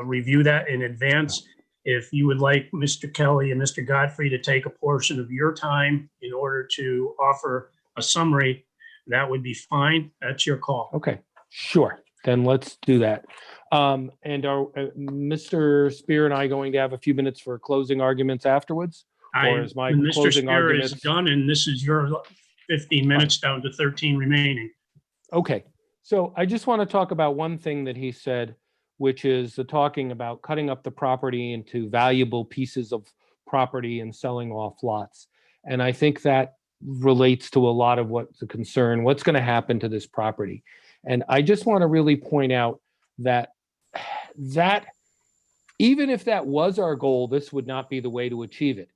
review that in advance. If you would like Mr. Kelly and Mr. Godfrey to take a portion of your time in order to offer a summary, that would be fine. That's your call.
Okay, sure. Then let's do that. And are Mr. Spear and I going to have a few minutes for closing arguments afterwards? Or is my
Mr.
closing
Spear is
arguments?
done, and this is your 15 minutes down to 13 remaining.
Okay, so I just want to talk about one thing that he said, which is the talking about cutting up the property into valuable pieces of property and selling off lots. And I think that relates to a lot of what's a concern, what's going to happen to this property. And I just want to really point out that even if that was our goal, this would not be the way to achieve it.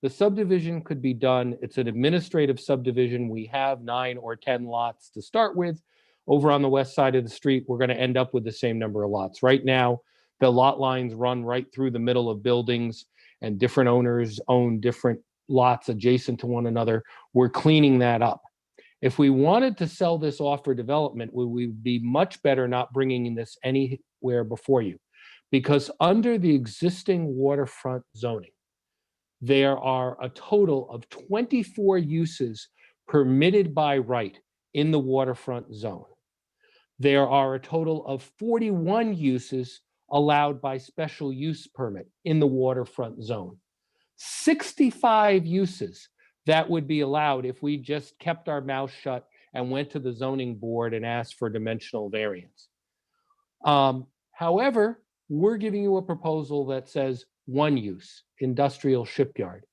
The subdivision could be done. It's an administrative subdivision. We have 9 or 10 lots to start with. Over on the west side of the street, we're going to end up with the same number of lots. Right now, the lot lines run right through the middle of buildings, and different owners own different lots adjacent to one another. We're cleaning that up. If we wanted to sell this off for development, we would be much better not bringing this anywhere before you, because under the existing waterfront zoning, there are a total of 24 uses permitted by right in the waterfront zone. There are a total of 41 uses allowed by special use permit in the waterfront zone. 65 uses that would be allowed if we just kept our mouth shut and went to the zoning board and asked for dimensional variance. However, we're giving you a proposal that says 1 use, industrial shipyard.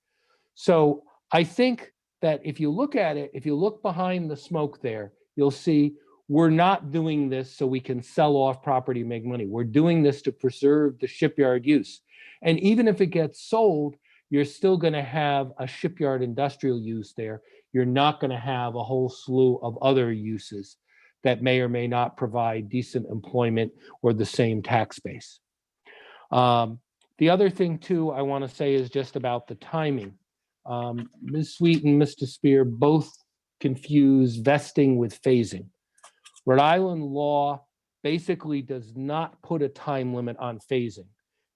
So I think that if you look at it, if you look behind the smoke there, you'll see we're not doing this so we can sell off property and make money. We're doing this to preserve the shipyard use. And even if it gets sold, you're still going to have a shipyard industrial use there. You're not going to have a whole slew of other uses that may or may not provide decent employment or the same tax base. The other thing too, I want to say is just about the timing. Ms. Sweet and Mr. Spear both confuse vesting with phasing. Rhode Island law basically does not put a time limit on phasing.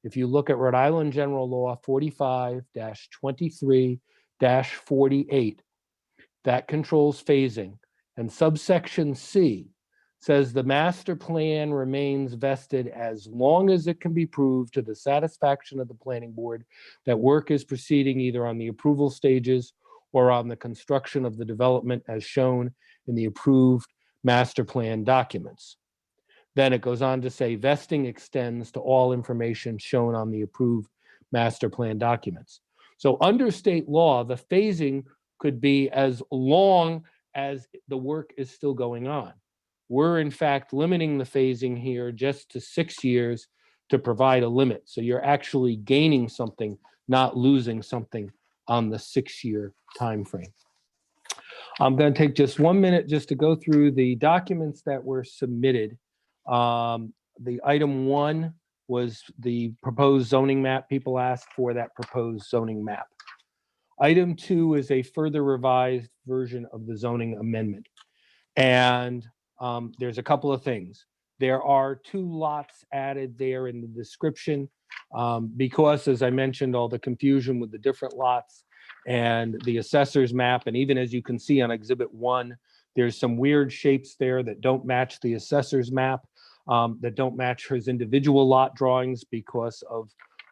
If you look at Rhode Island General Law 45-23-48, that controls phasing. And subsection C says the master plan remains vested as long as it can be proved to the satisfaction of the planning board that work is proceeding either on the approval stages or on the construction of the development as shown in the approved master plan documents. Then it goes on to say vesting extends to all information shown on the approved master plan documents. So under state law, the phasing could be as long as the work is still going on. We're in fact limiting the phasing here just to 6 years to provide a limit. So you're actually gaining something, not losing something on the 6-year time frame. I'm going to take just 1 minute just to go through the documents that were submitted. The item 1 was the proposed zoning map. People asked for that proposed zoning map. Item 2 is a further revised version of the zoning amendment. And there's a couple of things. There are 2 lots added there in the description because, as I mentioned, all the confusion with the different lots and the assessor's map. And even as you can see on Exhibit 1, there's some weird shapes there that don't match the assessor's map, that don't match his individual lot drawings because of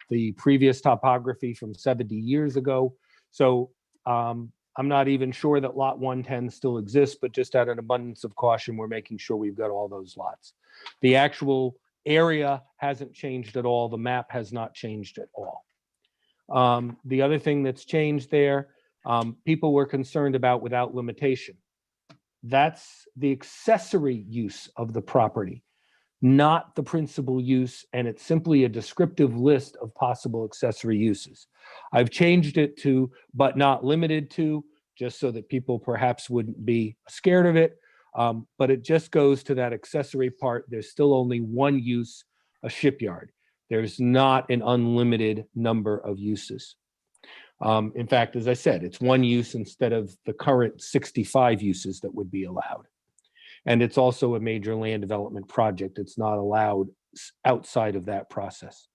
the previous topography from 70 years ago. So I'm not even sure that lot 110 still exists, but just out of an abundance of caution, we're making sure we've got all those lots. The actual area hasn't changed at all. The map has not changed at all. The other thing that's changed there, people were concerned about without limitation. That's the accessory use of the property, not the principal use, and it's simply a descriptive list of possible accessory uses. I've changed it to but not limited to, just so that people perhaps wouldn't be scared of it, but it just goes to that accessory part. There's still only 1 use, a shipyard. There's not an unlimited number of uses. In fact, as I said, it's 1 use instead of the current 65 uses that would be allowed. And it's also a major land development project. It's not allowed outside of that process.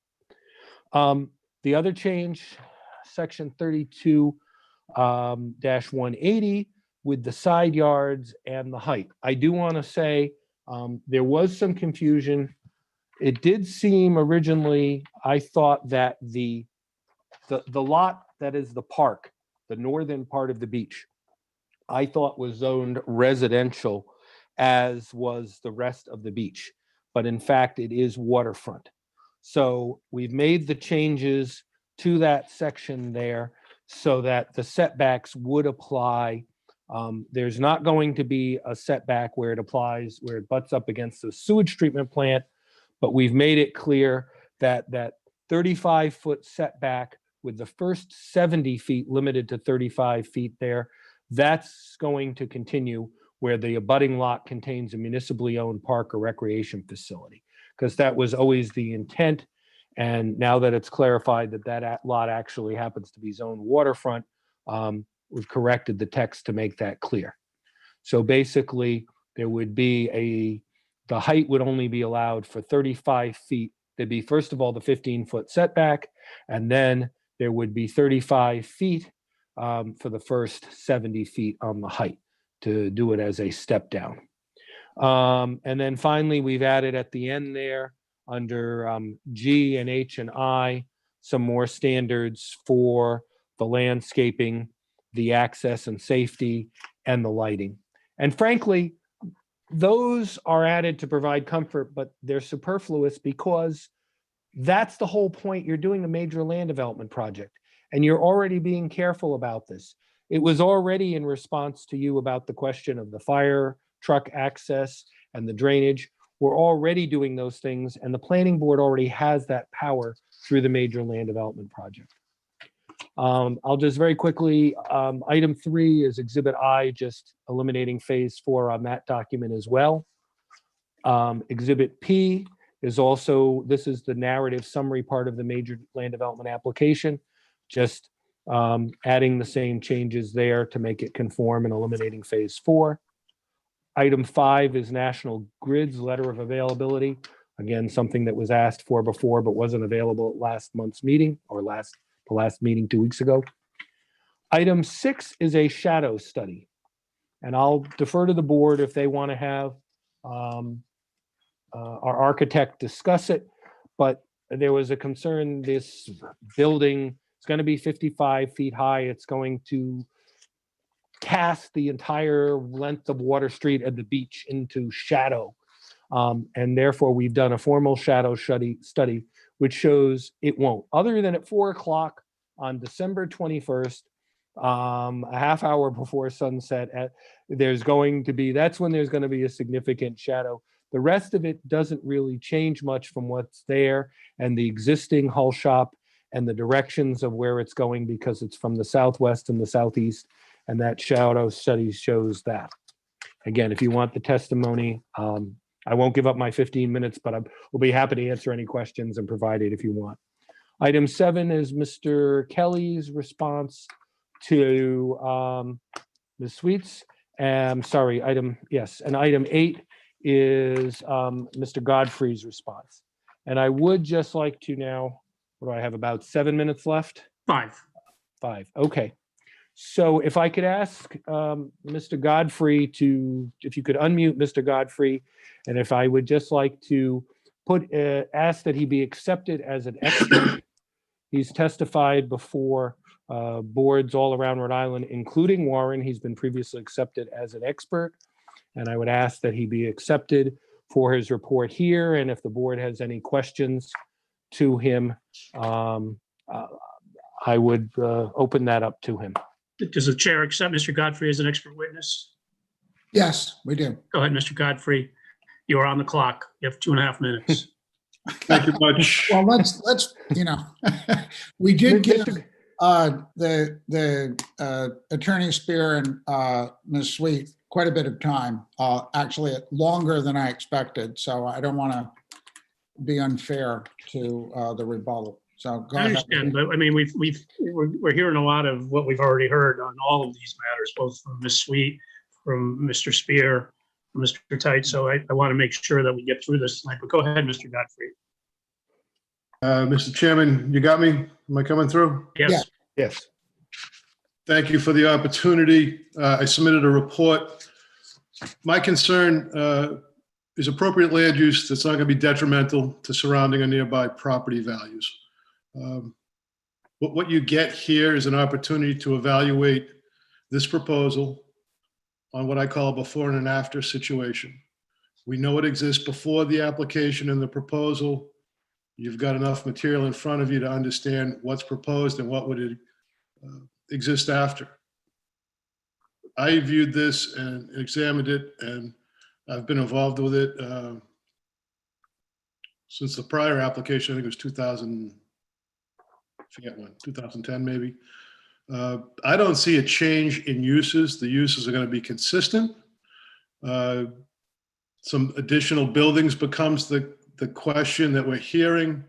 The other change, section 32-180, with the side yards and the height. I do want to say there was some confusion. It did seem originally, I thought that the lot that is the park, the northern part of the beach, I thought was zoned residential, as was the rest of the beach. But in fact, it is waterfront. So we've made the changes to that section there so that the setbacks would apply. There's not going to be a setback where it applies, where it butts up against the sewage treatment plant, but we've made it clear that that 35-foot setback with the first 70 feet limited to 35 feet there, that's going to continue where the abutting lot contains a municipally owned park or recreation facility, because that was always the intent. And now that it's clarified that that lot actually happens to be zoned waterfront, we've corrected the text to make that clear. So basically, there would be the height would only be allowed for 35 feet. There'd be, first of all, the 15-foot setback, and then there would be 35 feet for the first 70 feet on the height to do it as a step down. And then finally, we've added at the end there under G and H and I, some more standards for the landscaping, the access and safety, and the lighting. And frankly, those are added to provide comfort, but they're superfluous because that's the whole point. You're doing a major land development project, and you're already being careful about this. It was already in response to you about the question of the fire truck access and the drainage. We're already doing those things, and the planning board already has that power through the major land development project. I'll just very quickly, item 3 is Exhibit I, just eliminating phase 4 on that document as well. Exhibit P is also, this is the narrative summary part of the major land development application, just adding the same changes there to make it conform and eliminating phase 4. Item 5 is National Grid's letter of availability. Again, something that was asked for before but wasn't available at last month's meeting, or the last meeting 2 weeks ago. Item 6 is a shadow study. And I'll defer to the board if they want to have our architect discuss it. But there was a concern, this building is going to be 55 feet high. It's going to cast the entire length of Water Street and the beach into shadow. And therefore, we've done a formal shadow study, which shows it won't. Other than at 4 o'clock on December 21st, a half hour before sunset, that's when there's going to be a significant shadow. The rest of it doesn't really change much from what's there and the existing hull shop and the directions of where it's going, because it's from the southwest and the southeast, and that shadow study shows that. Again, if you want the testimony, I won't give up my 15 minutes, but we'll be happy to answer any questions and provide it if you want. Item 7 is Mr. Kelly's response to Ms. Sweets. And item 8 is Mr. Godfrey's response. And I would just like to now, what do I have, about 7 minutes left?
5.
5, okay. So if I could ask Mr. Godfrey if you could unmute Mr. Godfrey, and if I would just like to ask that he be accepted as an expert. He's testified before boards all around Rhode Island, including Warren. He's been previously accepted as an expert, and I would ask that he be accepted for his report here. And if the board has any questions to him, I would open that up to him.
Does the chair accept Mr. Godfrey as an expert witness?
Yes, we do.
Go ahead, Mr. Godfrey. You are on the clock. You have 2.5 minutes.
Thank you much.
Well, let's we did give the Attorney Spear and Ms. Sweet quite a bit of time, actually longer than I expected. So I don't want to be unfair to the rebuttal. So go
I
ahead.
understand, but I mean, we're hearing a lot of what we've already heard on all of these matters, both from Ms. Sweet, from Mr. Spear, from Mr. Tite. So I want to make sure that we get through this tonight, but go ahead, Mr. Godfrey.
Mr. Chairman, you got me? Am I coming through?
Yes.
Yeah.
Yes.
Thank you for the opportunity. I submitted a report. My concern is appropriate land use that's not going to be detrimental to surrounding or nearby property values. What you get here is an opportunity to evaluate this proposal on what I call a before and an after situation. We know it exists before the application and the proposal. You've got enough material in front of you to understand what's proposed and what would exist after. I viewed this and examined it, and I've been involved with it since the prior application. I think it was 2000, I forget when, 2010 maybe. I don't see a change in uses. The uses are going to be consistent. Some additional buildings becomes the question that we're hearing.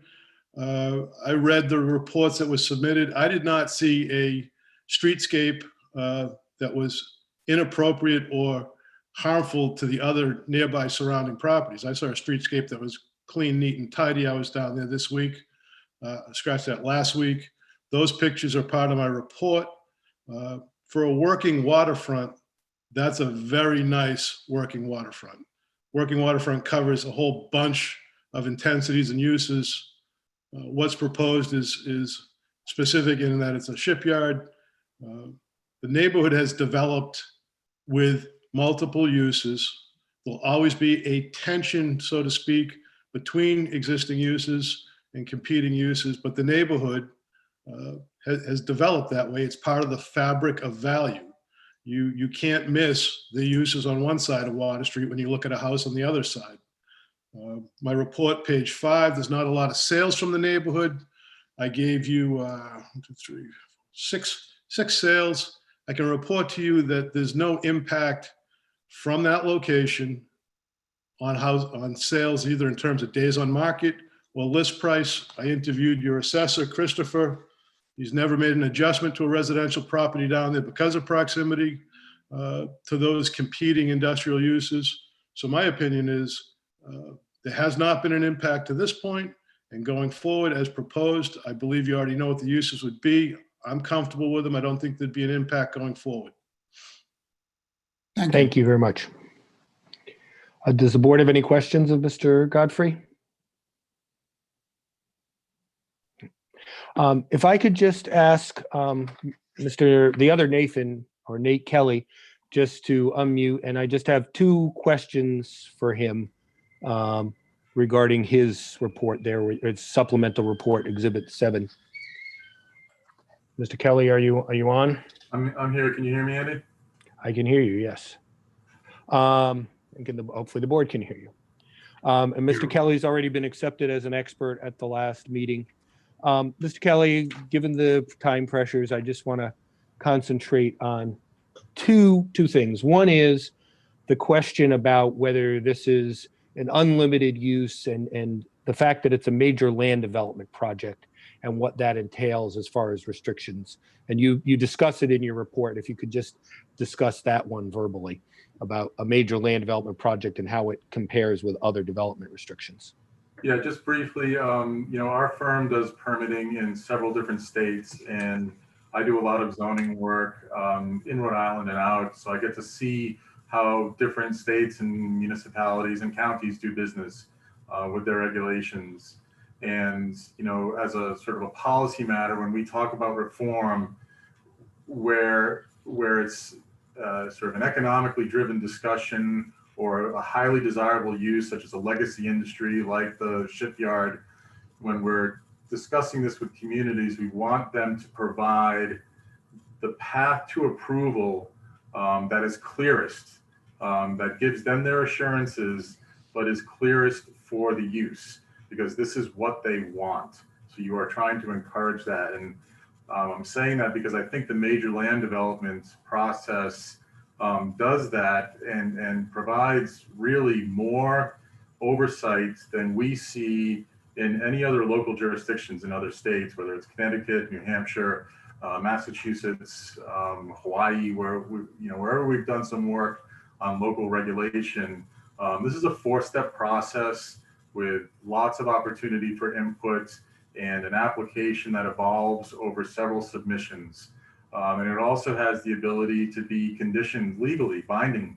I read the reports that were submitted. I did not see a streetscape that was inappropriate or harmful to the other nearby surrounding properties. I saw a streetscape that was clean, neat, and tidy. I was down there this week. I scratched that last week. Those pictures are part of my report. For a working waterfront, that's a very nice working waterfront. Working waterfront covers a whole bunch of intensities and uses. What's proposed is specific in that it's a shipyard. The neighborhood has developed with multiple uses. There'll always be a tension, so to speak, between existing uses and competing uses, but the neighborhood has developed that way. It's part of the fabric of value. You can't miss the uses on one side of Water Street when you look at a house on the other side. My report, page 5, there's not a lot of sales from the neighborhood. I gave you 1, 2, 3, 6 sales. I can report to you that there's no impact from that location on sales, either in terms of days on market or list price. I interviewed your assessor, Christopher. He's never made an adjustment to a residential property down there because of proximity to those competing industrial uses. So my opinion is there has not been an impact to this point, and going forward as proposed, I believe you already know what the uses would be. I'm comfortable with them. I don't think there'd be an impact going forward.
Thank you very much. Does the board have any questions of Mr. Godfrey? If I could just ask the other Nathan, or Nate Kelly, just to unmute, and I just have 2 questions for him regarding his report there, it's supplemental report, Exhibit 7. Mr. Kelly, are you on?
I'm here. Can you hear me, Andy?
I can hear you, yes. Hopefully the board can hear you. And Mr. Kelly's already been accepted as an expert at the last meeting. Mr. Kelly, given the time pressures, I just want to concentrate on two things. One is the question about whether this is an unlimited use and the fact that it's a major land development project and what that entails as far as restrictions. And you discuss it in your report. If you could just discuss that one verbally about a major land development project and how it compares with other development restrictions.
Yeah, just briefly, our firm does permitting in several different states, and I do a lot of zoning work in Rhode Island and out. So I get to see how different states and municipalities and counties do business with their regulations. And, as a sort of a policy matter, when we talk about reform, where it's sort of an economically driven discussion or a highly desirable use, such as a legacy industry like the shipyard, when we're discussing this with communities, we want them to provide the path to approval that is clearest, that gives them their assurances, but is clearest for the use, because this is what they want. So you are trying to encourage that. And I'm saying that because I think the major land development process does that and provides really more oversight than we see in any other local jurisdictions in other states, whether it's Connecticut, New Hampshire, Massachusetts, Hawaii, wherever we've done some work on local regulation. This is a 4-step process with lots of opportunity for input and an application that evolves over several submissions. And it also has the ability to be conditioned legally binding.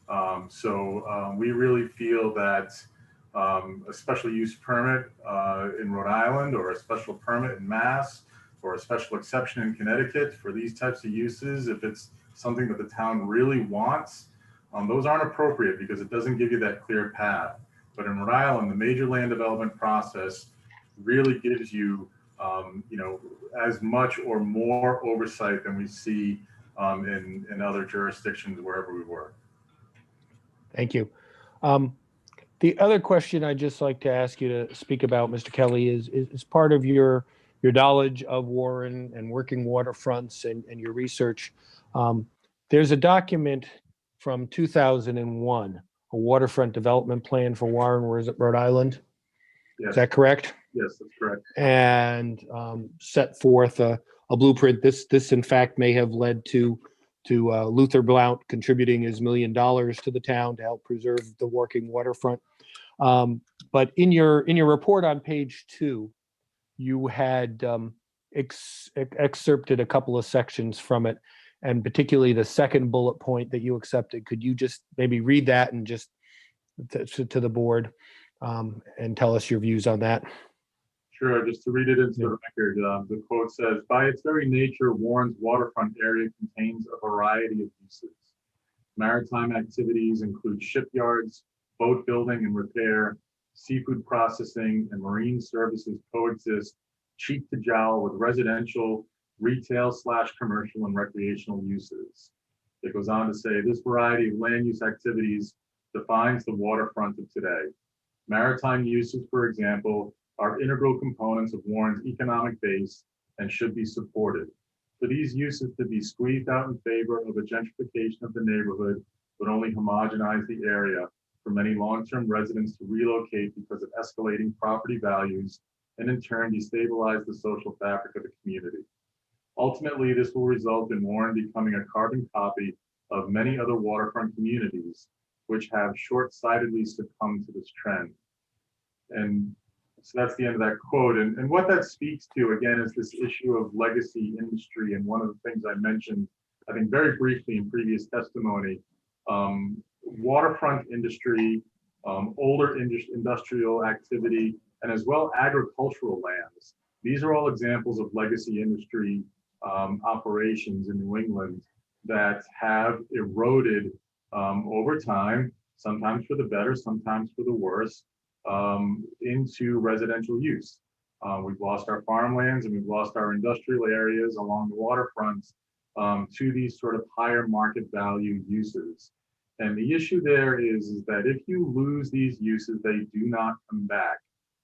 We really feel that a special use permit in Rhode Island, or a special permit in Mass, or a special exception in Connecticut for these types of uses, if it's something that the town really wants, those aren't appropriate because it doesn't give you that clear path. But in Rhode Island, the major land development process really gives you, as much or more oversight than we see in other jurisdictions wherever we work.
Thank you. The other question I'd just like to ask you to speak about, Mr. Kelly, is part of your knowledge of Warren and working waterfronts and your research. There's a document from 2001, a waterfront development plan for Warren, Rhode Island.
Yes.
Is that correct?
Yes, that's correct.
And set forth a blueprint. This in fact may have led to Luther Blount contributing his $1 million to the town to help preserve the working waterfront. But in your report on page 2, you had excerpted a couple of sections from it, and particularly the second bullet point that you accepted. Could you just maybe read that and just to the board and tell us your views on that?
Sure, just to read it into the record, the quote says, "By its very nature, Warren's waterfront area contains a variety of uses. Maritime activities include shipyards, boat building and repair, seafood processing, and marine services coexist cheek to jowl with residential, retail/commercial, and recreational uses." It goes on to say, "This variety of land use activities defines the waterfront of today. Maritime uses, for example, are integral components of Warren's economic base and should be supported. For these uses to be squeezed out in favor of a gentrification of the neighborhood would only homogenize the area for many long-term residents to relocate because of escalating property values and in turn destabilize the social fabric of the community. Ultimately, this will result in Warren becoming a carbon copy of many other waterfront communities which have short-sightedly succumbed to this trend." And so that's the end of that quote. And what that speaks to, again, is this issue of legacy industry. And one of the things I mentioned, I think very briefly in previous testimony, waterfront industry, older industrial activity, and as well agricultural lands. These are all examples of legacy industry operations in New England that have eroded over time, sometimes for the better, sometimes for the worse, into residential use. We've lost our farmlands and we've lost our industrial areas along the waterfronts to these sort of higher market value uses. And the issue there is that if you lose these uses, they do not come back.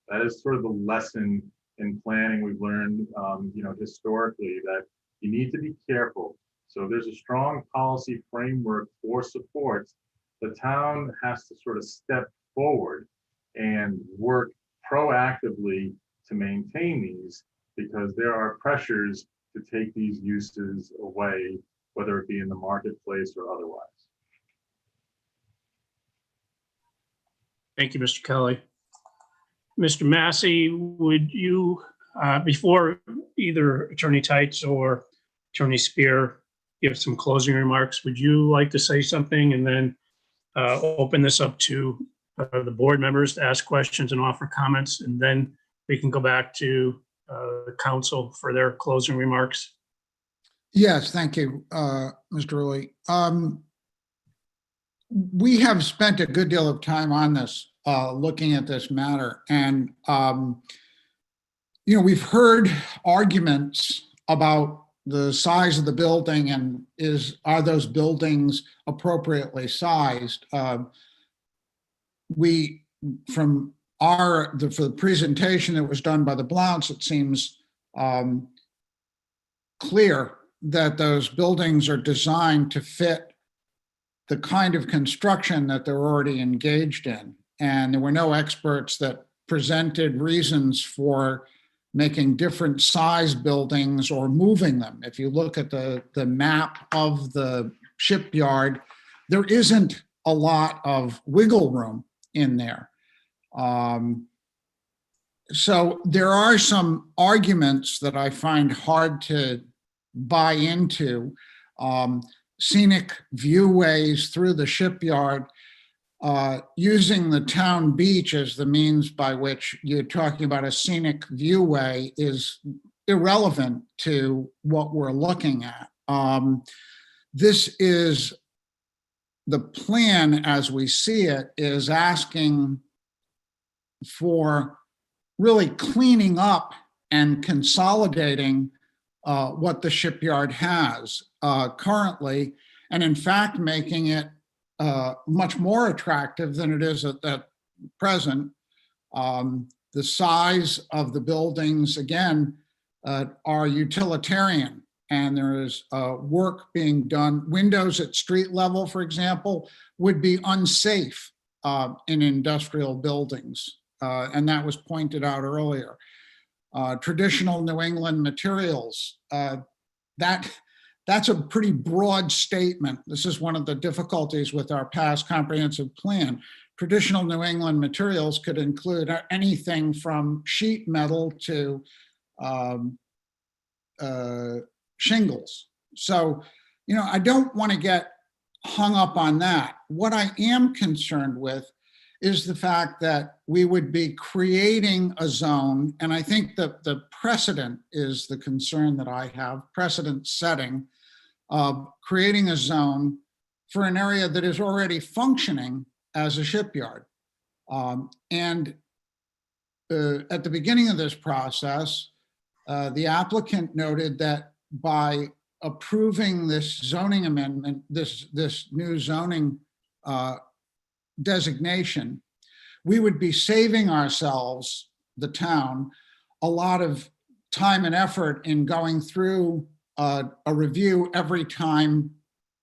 That is sort of the lesson in planning we've learned, historically, that you need to be careful. So if there's a strong policy framework for support, the town has to sort of step forward and work proactively to maintain these, because there are pressures to take these uses away, whether it be in the marketplace or otherwise.
Thank you, Mr. Kelly. Mr. Massey, would you, before either Attorney Tights or Attorney Spear give some closing remarks, would you like to say something and then open this up to the board members to ask questions and offer comments, and then we can go back to the council for their closing remarks?
Yes, thank you, Mr. Rulli. We have spent a good deal of time on this, looking at this matter, and we've heard arguments about the size of the building and are those buildings appropriately sized. From the presentation that was done by the Blounts, it seems clear that those buildings are designed to fit the kind of construction that they're already engaged in. And there were no experts that presented reasons for making different size buildings or moving them. If you look at the map of the shipyard, there isn't a lot of wiggle room in there. So there are some arguments that I find hard to buy into scenic viewways through the shipyard, using the town beach as the means by which you're talking about a scenic viewway is irrelevant to what we're looking at. This is the plan as we see it, is asking for really cleaning up and consolidating what the shipyard has currently, and in fact making it much more attractive than it is at present. The size of the buildings, again, are utilitarian, and there is work being done. Windows at street level, for example, would be unsafe in industrial buildings, and that was pointed out earlier. Traditional New England materials, that's a pretty broad statement. This is one of the difficulties with our past comprehensive plan. Traditional New England materials could include anything from sheet metal to shingles. So, I don't want to get hung up on that. What I am concerned with is the fact that we would be creating a zone, and I think that the precedent is the concern that I have, precedent setting, creating a zone for an area that is already functioning as a shipyard. And at the beginning of this process, the applicant noted that by approving this zoning amendment, this new zoning designation, we would be saving ourselves, the town, a lot of time and effort in going through a review every time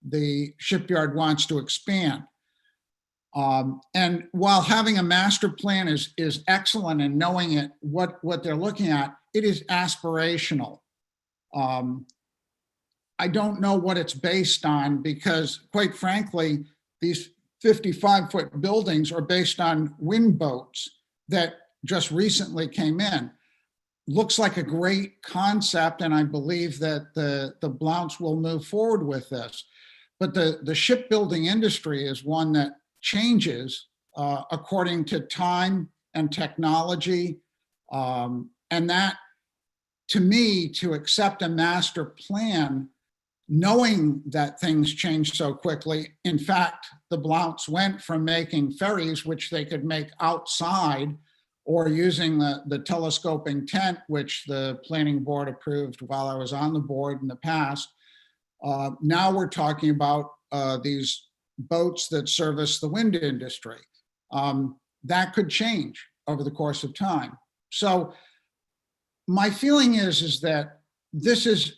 the shipyard wants to expand. And while having a master plan is excellent and knowing it, what they're looking at, it is aspirational. I don't know what it's based on, because quite frankly, these 55-foot buildings are based on wind boats that just recently came in. Looks like a great concept, and I believe that the Blounts will move forward with this. But the shipbuilding industry is one that changes according to time and technology. And that, to me, to accept a master plan, knowing that things change so quickly. In fact, the Blounts went from making ferries, which they could make outside, or using the telescoping tent, which the planning board approved while I was on the board in the past. Now we're talking about these boats that service the wind industry. That could change over the course of time. So my feeling is that this is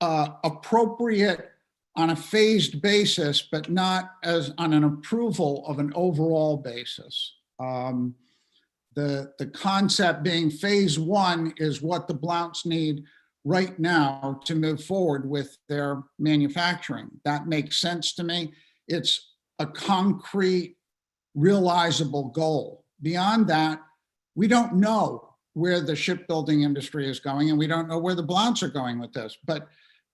appropriate on a phased basis, but not as on an approval of an overall basis. The concept being phase one is what the Blounts need right now to move forward with their manufacturing. That makes sense to me. It's a concrete, realizable goal. Beyond that, we don't know where the shipbuilding industry is going, and we don't know where the Blounts are going with this. But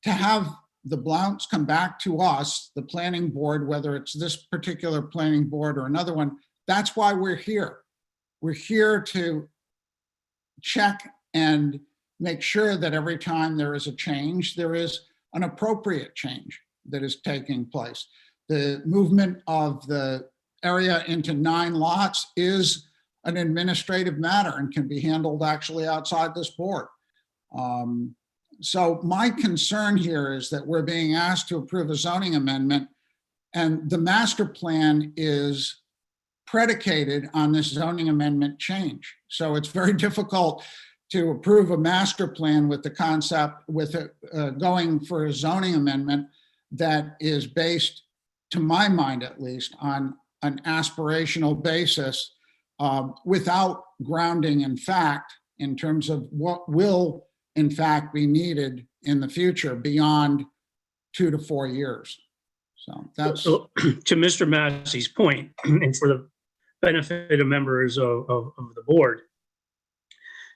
to have the Blounts come back to us, the planning board, whether it's this particular planning board or another one, that's why we're here. We're here to check and make sure that every time there is a change, there is an appropriate change that is taking place. The movement of the area into 9 lots is an administrative matter and can be handled actually outside this board. So my concern here is that we're being asked to approve a zoning amendment, and the master plan is predicated on this zoning amendment change. So it's very difficult to approve a master plan with the concept, with going for a zoning amendment that is based, to my mind at least, on an aspirational basis without grounding in fact, in terms of what will in fact be needed in the future beyond 2 to 4 years. So that's
so, to Mr. Massey's point, and for the benefit of members of the board,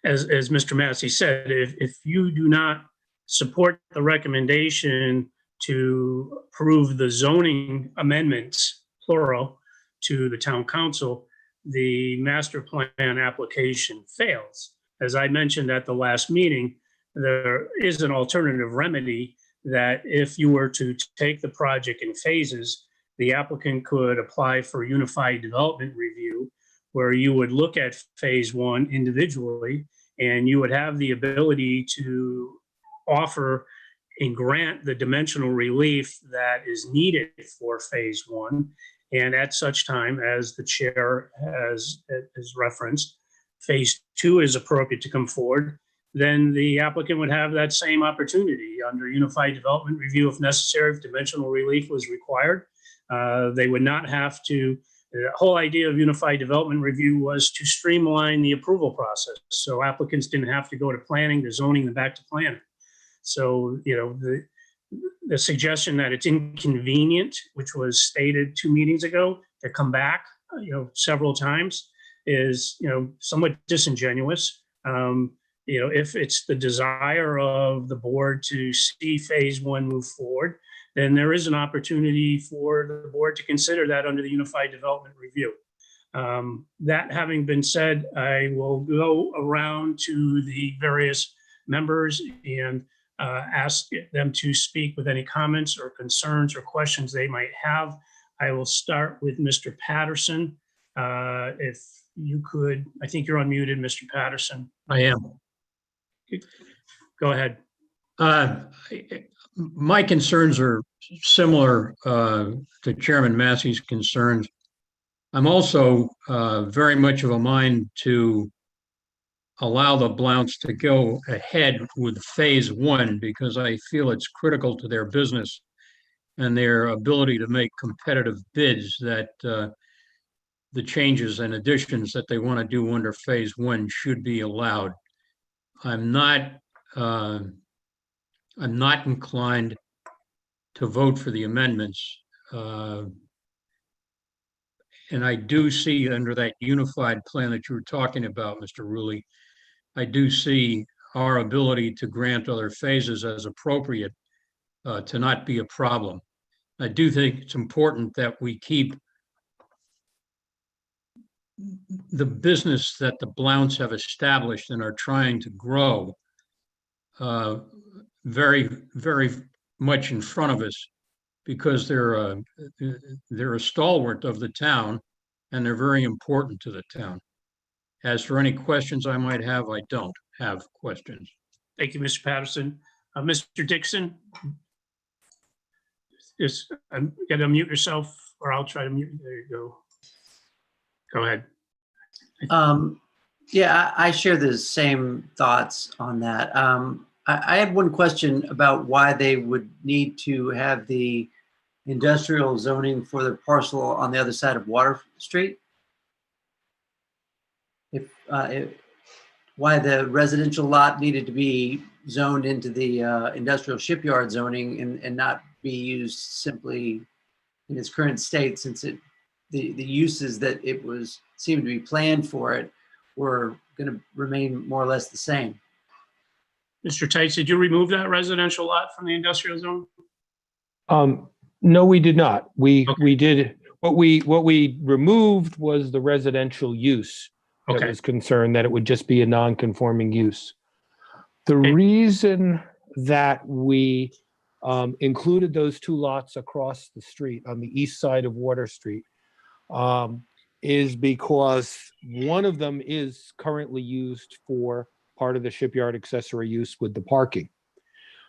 as Mr. Massey said, if you do not support the recommendation to approve the zoning amendments, plural, to the town council, the master plan application fails. As I mentioned at the last meeting, there is an alternative remedy that if you were to take the project in phases, the applicant could apply for unified development review, where you would look at phase one individually, and you would have the ability to offer and grant the dimensional relief that is needed for phase one. And at such time, as the chair has referenced, phase two is appropriate to come forward, then the applicant would have that same opportunity under unified development review if necessary, if dimensional relief was required. They would not have to, the whole idea of unified development review was to streamline the approval process. So applicants didn't have to go to planning, to zoning, and back to planning. So, you know, the suggestion that it's inconvenient, which was stated 2 meetings ago, to come back, you know, several times is, you know, somewhat disingenuous. You know, if it's the desire of the board to see phase one move forward, then there is an opportunity for the board to consider that under the Unified Development Review. That having been said, I will go around to the various members and ask them to speak with any comments or concerns or questions they might have. I will start with Mr. Patterson. If you could, I think you're unmuted, Mr. Patterson.
I am.
Go ahead.
My concerns are similar to Chairman Massey's concerns. I'm also very much of a mind to allow the Blounts to go ahead with phase one because I feel it's critical to their business and their ability to make competitive bids that the changes and additions that they want to do under phase one should be allowed. I'm not inclined to vote for the amendments. And I do see under that unified plan that you were talking about, Mr. Rulli, I do see our ability to grant other phases as appropriate to not be a problem. I do think it's important that we keep the business that the Blounts have established and are trying to grow very, very much in front of us because they're a stalwart of the town and they're very important to the town. As for any questions I might have, I don't have questions.
Thank you, Mr. Patterson. Mr. Dixon, just you got to unmute yourself, or I'll try to mute. There you go. Go ahead.
Yeah, I share the same thoughts on that. I had one question about why they would need to have the industrial zoning for the parcel on the other side of Water Street. Why the residential lot needed to be zoned into the industrial shipyard zoning and not be used simply in its current state, since the uses that it was seemed to be planned for it were going to remain more or less the same.
Mr. Tights, did you remove that residential lot from the industrial zone?
No, we did not. We did what we removed was the residential use. That was concerned that it would just be a non-conforming use. The reason that we included those two lots across the street on the east side of Water Street is because one of them is currently used for part of the shipyard accessory use with the parking.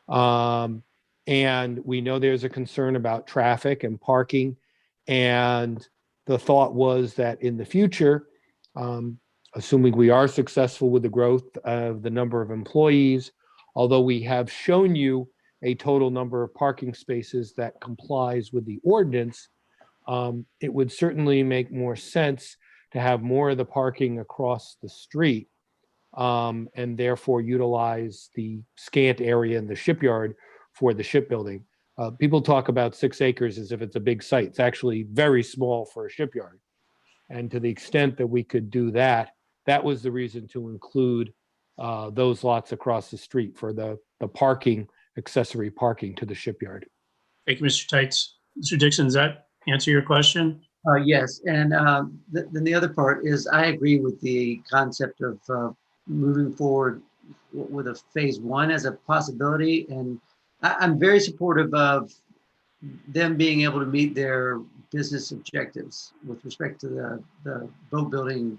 And we know there's a concern about traffic and parking. And the thought was that in the future, assuming we are successful with the growth of the number of employees, although we have shown you a total number of parking spaces that complies with the ordinance, it would certainly make more sense to have more of the parking across the street and therefore utilize the scant area in the shipyard for the shipbuilding. People talk about 6 acres as if it's a big site. It's actually very small for a shipyard. And to the extent that we could do that, that was the reason to include those lots across the street for the the parking, accessory parking to the shipyard.
Thank you, Mr. Tights. Mr. Dixon, does that answer your question?
Yes, and then the other part is I agree with the concept of moving forward with a phase one as a possibility. And I'm very supportive of them being able to meet their business objectives with respect to the boat building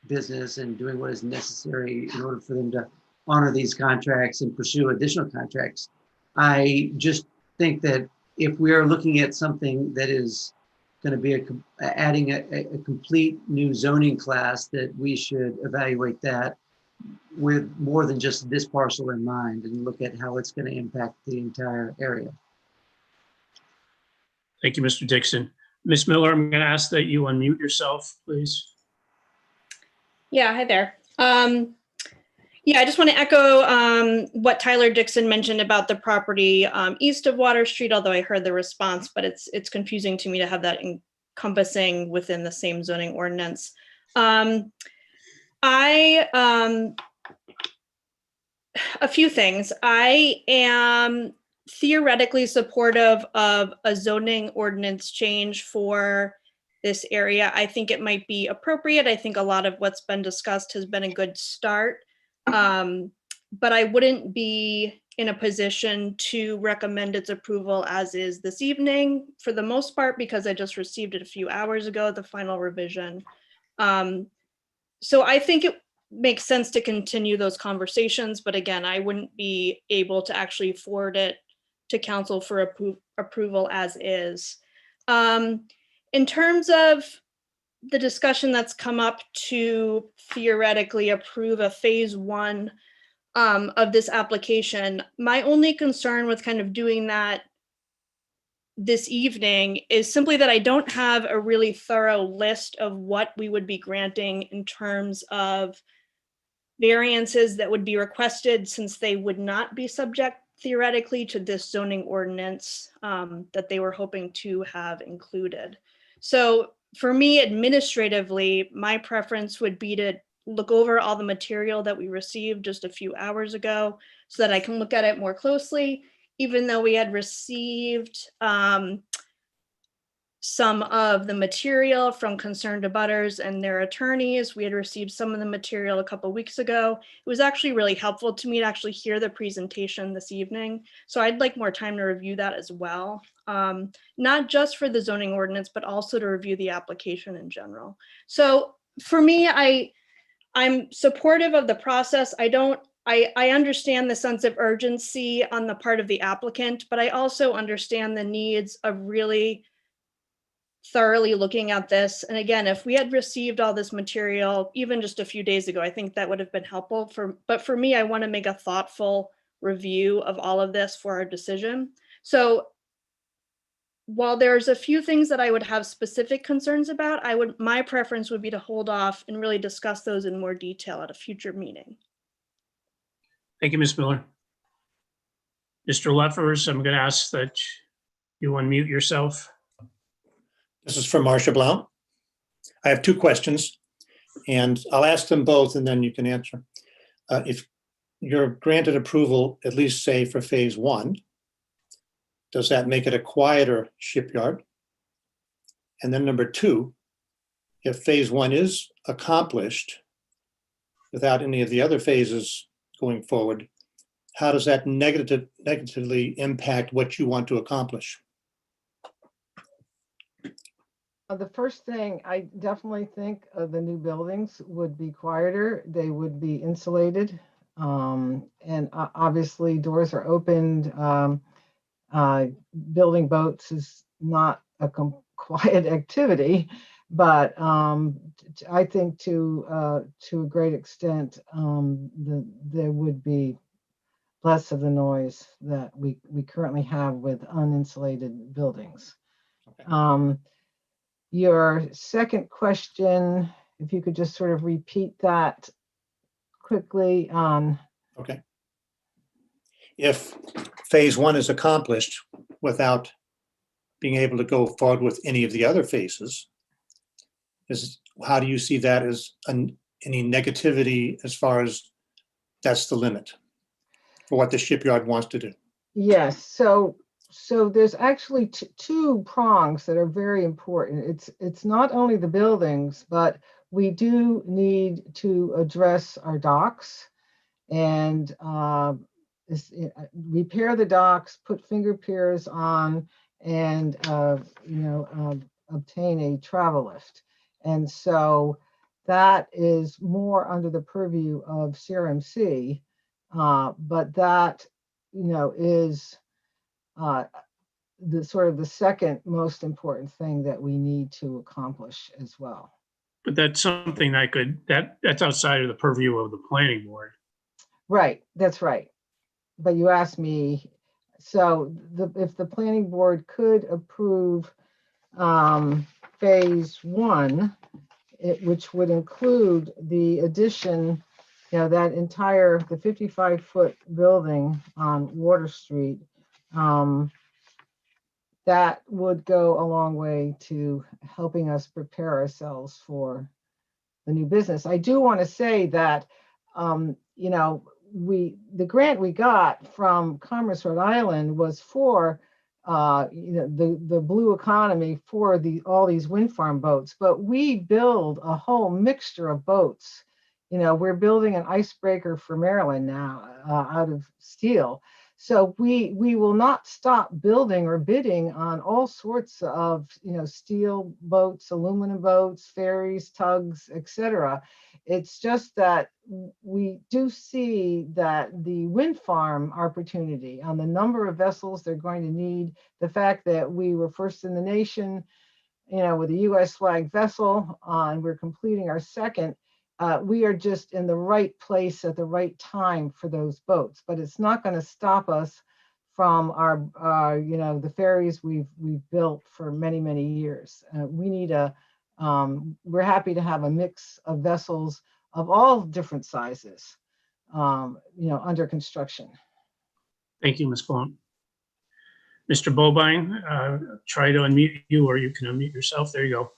business and doing what is necessary in order for them to honor these contracts and pursue additional contracts. I just think that if we are looking at something that is going to be adding a complete new zoning class, that we should evaluate that with more than just this parcel in mind and look at how it's going to impact the entire area.
Thank you, Mr. Dixon. Ms. Miller, I'm going to ask that you unmute yourself, please.
Yeah, hi there. Yeah, I just want to echo what Tyler Dixon mentioned about the property east of Water Street, although I heard the response, but it's confusing to me to have that encompassing within the same zoning ordinance. A few things. I am theoretically supportive of a zoning ordinance change for this area. I think it might be appropriate. I think a lot of what's been discussed has been a good start. But I wouldn't be in a position to recommend its approval as is this evening for the most part, because I just received it a few hours ago, the final revision. So I think it makes sense to continue those conversations, but again, I wouldn't be able to actually forward it to council for approval as is. In terms of the discussion that's come up to theoretically approve a phase one of this application, my only concern with kind of doing that this evening is simply that I don't have a really thorough list of what we would be granting in terms of variances that would be requested, since they would not be subject theoretically to this zoning ordinance that they were hoping to have included. So for me, administratively, my preference would be to look over all the material that we received just a few hours ago so that I can look at it more closely, even though we had received some of the material from concerned abutters and their attorneys. We had received some of the material a couple of weeks ago. It was actually really helpful to me to actually hear the presentation this evening. So I'd like more time to review that as well. Not just for the zoning ordinance, but also to review the application in general. So for me, I'm supportive of the process. I understand the sense of urgency on the part of the applicant, but I also understand the needs of really thoroughly looking at this. And again, if we had received all this material even just a few days ago, I think that would have been helpful. But for me, I want to make a thoughtful review of all of this for our decision. So while there's a few things that I would have specific concerns about, my preference would be to hold off and really discuss those in more detail at a future meeting.
Thank you, Ms. Miller. Mr. Leffers, I'm going to ask that you unmute yourself.
This is from Marcia Blount. I have two questions, and I'll ask them both, and then you can answer. If you're granted approval, at least say for phase one, does that make it a quieter shipyard? And then number two, if phase one is accomplished without any of the other phases going forward, how does that negatively impact what you want to accomplish?
The first thing, I definitely think the new buildings would be quieter. They would be insulated. And obviously doors are opened. Building boats is not a quiet activity, but I think to a great extent, there would be less of the noise that we currently have with uninsulated buildings. Okay. Your second question, if you could just sort of repeat that quickly on.
Okay. If phase one is accomplished without being able to go forward with any of the other phases, how do you see that as any negativity as far as that's the limit? for what the shipyard wants to do.
Yes, so there's actually two prongs that are very important. It's not only the buildings, but we do need to address our docks and repair the docks, put finger piers on, and obtain a travel lift. And so that is more under the purview of CRMC, but that is the sort of the second most important thing that we need to accomplish as well.
But that's something that's outside of the purview of the planning board.
Right, that's right. But you asked me, so if the planning board could approve phase one, which would include the addition, that entire, the 55-foot building on Water Street, that would go a long way to helping us prepare ourselves for the new business. I do want to say that, the grant we got from Commerce Rhode Island was for, the blue economy for all these wind farm boats, but we build a whole mixture of boats. We're building an icebreaker for Maryland now out of steel. So we will not stop building or bidding on all sorts of steel boats, aluminum boats, ferries, tugs, etc. It's just that we do see that the wind farm opportunity on the number of vessels they're going to need, the fact that we were first in the nation, with a U.S. flag vessel, and we're completing our second. We are just in the right place at the right time for those boats, but it's not going to stop us from our the ferries we've built for many, many years. We need we're happy to have a mix of vessels of all different sizes, under construction.
Thank you, Ms. Blount. Mr. Bobine, try to unmute you, or you can unmute yourself. There you go.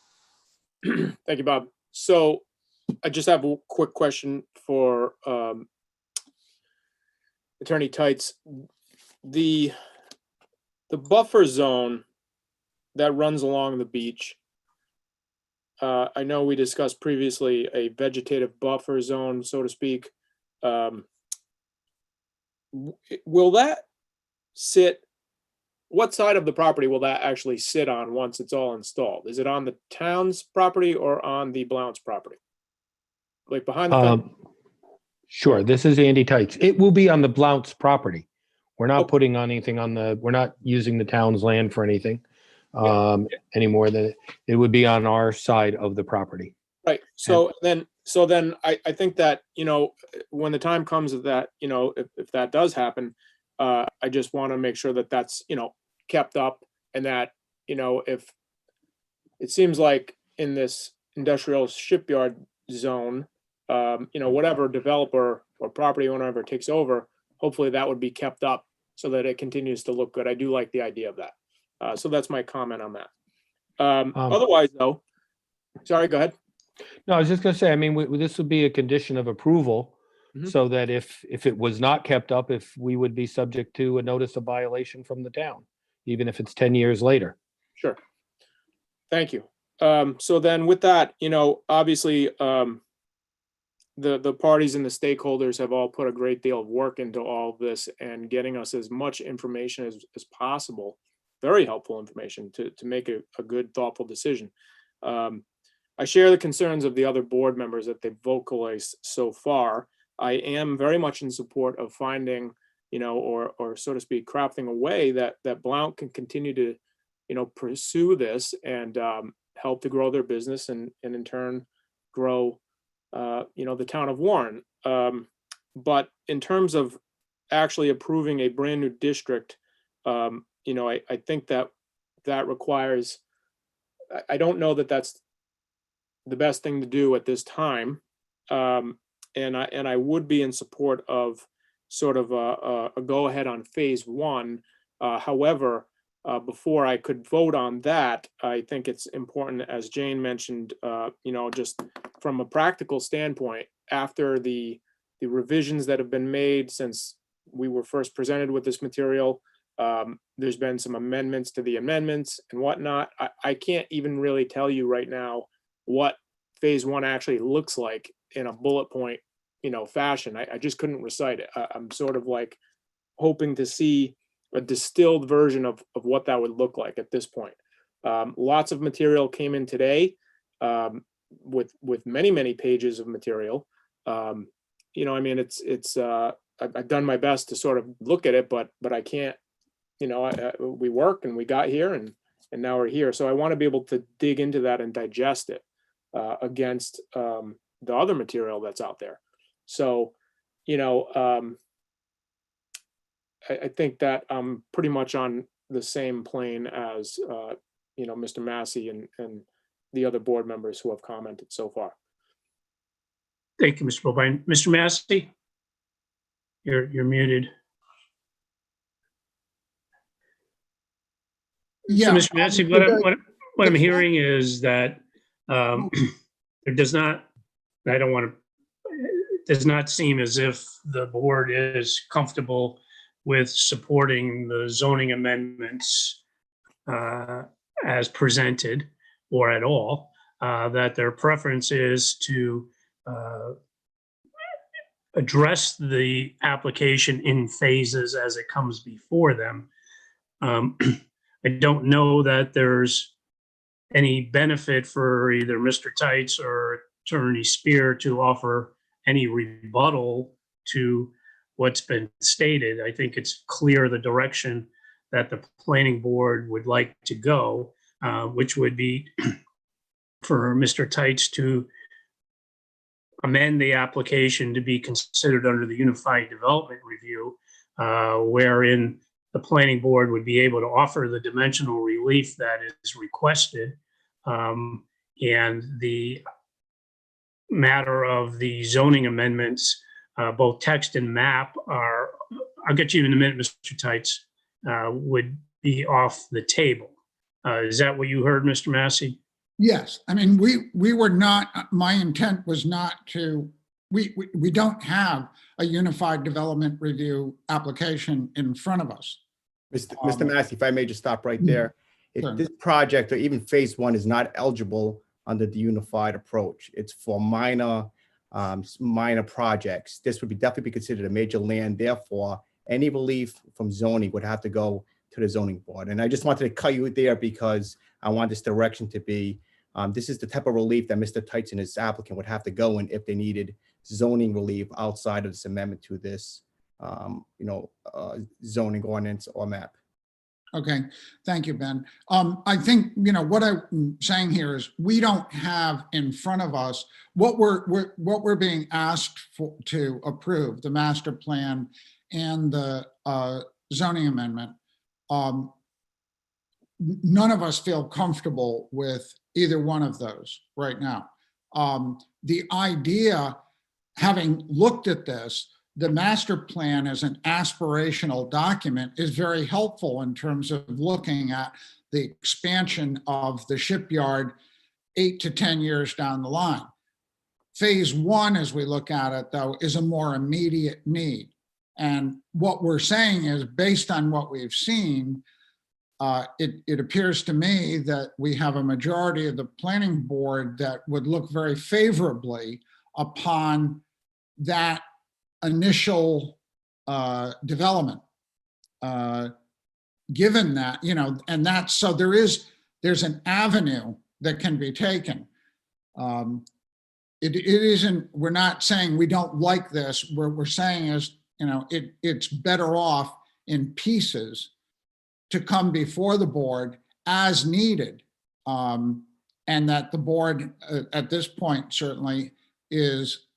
Thank you, Bob. So I just have a quick question for Attorney Tights. The buffer zone that runs along the beach, I know we discussed previously a vegetative buffer zone, so to speak. Will that sit, what side of the property will that actually sit on once it's all installed? Is it on the town's property or on the Blount's property? Like behind the fence?
Sure, this is Andy Tights. It will be on the Blount's property. We're not putting on anything we're not using the town's land for anything any more than it would be on our side of the property.
Right. So then I think that, when the time comes of that, if that does happen, I just want to make sure that that's, kept up, and that, if it seems like in this industrial shipyard zone, whatever developer or property owner ever takes over, hopefully that would be kept up so that it continues to look good. I do like the idea of that. So that's my comment on that. Otherwise though, sorry, go ahead.
No, I was just going to say, I mean, this would be a condition of approval, so that if it was not kept up, if we would be subject to a notice of violation from the town, even if it's 10 years later.
Sure. Thank you. So then with that, obviously, the parties and the stakeholders have all put a great deal of work into all of this and getting us as much information as possible, very helpful information to make a good, thoughtful decision. I share the concerns of the other board members that they've vocalized so far. I am very much in support of finding, or so to speak, crafting a way that Blount can continue to, pursue this and help to grow their business and in turn grow, the town of Warren. But in terms of actually approving a brand new district, I think that requires, I don't know that that's the best thing to do at this time. And I would be in support of sort of a go ahead on phase one. However, before I could vote on that, I think it's important, as Jane mentioned, just from a practical standpoint, after the revisions that have been made since we were first presented with this material. There's been some amendments to the amendments and whatnot. I can't even really tell you right now what phase one actually looks like in a bullet point, fashion. I just couldn't recite it. I'm sort of like hoping to see a distilled version of what that would look like at this point. Lots of material came in today, with many pages of material. I've done my best to sort of look at it, but I can't. We work and we got here and now we're here. So I want to be able to dig into that and digest it against the other material that's out there. So, I think that I'm pretty much on the same plane as Mr. Massey and the other board members who have commented so far.
Thank you, Mr. Bobine. Mr. Massey? You're muted.
Yeah.
So, Mr. Massey, what I'm hearing is that there does not seem as if the board is comfortable with supporting the zoning amendments as presented or at all, that their preference is to address the application in phases as it comes before them. I don't know that there's any benefit for either Mr. Tights or Attorney Spear to offer any rebuttal to what's been stated. I think it's clear the direction that the planning board would like to go, which would be for Mr. Tights to amend the application to be considered under the Unified Development Review, wherein the planning board would be able to offer the dimensional relief that is requested. And the matter of the zoning amendments, both text and map are, I'll get you in a minute, Mr. Tights, would be off the table. Is that what you heard, Mr. Massey?
Yes, I mean, we were not, my intent was not to, we don't have a Unified Development Review application in front of us.
Mr. Massey, if I may just stop right there. If
Sure.
this project or even phase one is not eligible under the unified approach, it's for minor projects. This would definitely be considered a major land. Therefore, any relief from zoning would have to go to the zoning board. And I just wanted to cut you there because I want this direction to be, this is the type of relief that Mr. Tights and his applicant would have to go in if they needed zoning relief outside of this amendment to this, zoning ordinance or map.
Okay, thank you, Ben. I think, what I'm saying here is we don't have in front of us what we're being asked for to approve, the master plan and the zoning amendment. None of us feel comfortable with either one of those right now. The idea, having looked at this, the master plan as an aspirational document is very helpful in terms of looking at the expansion of the shipyard 8 to 10 years down the line. Phase one, as we look at it, though, is a more immediate need. And what we're saying is, based on what we've seen, it appears to me that we have a majority of the planning board that would look very favorably upon that initial development, given that, and that's, so there's an avenue that can be taken. It isn't, we're not saying we don't like this. What we're saying is, it's better off in pieces to come before the board as needed. And that the board at this point certainly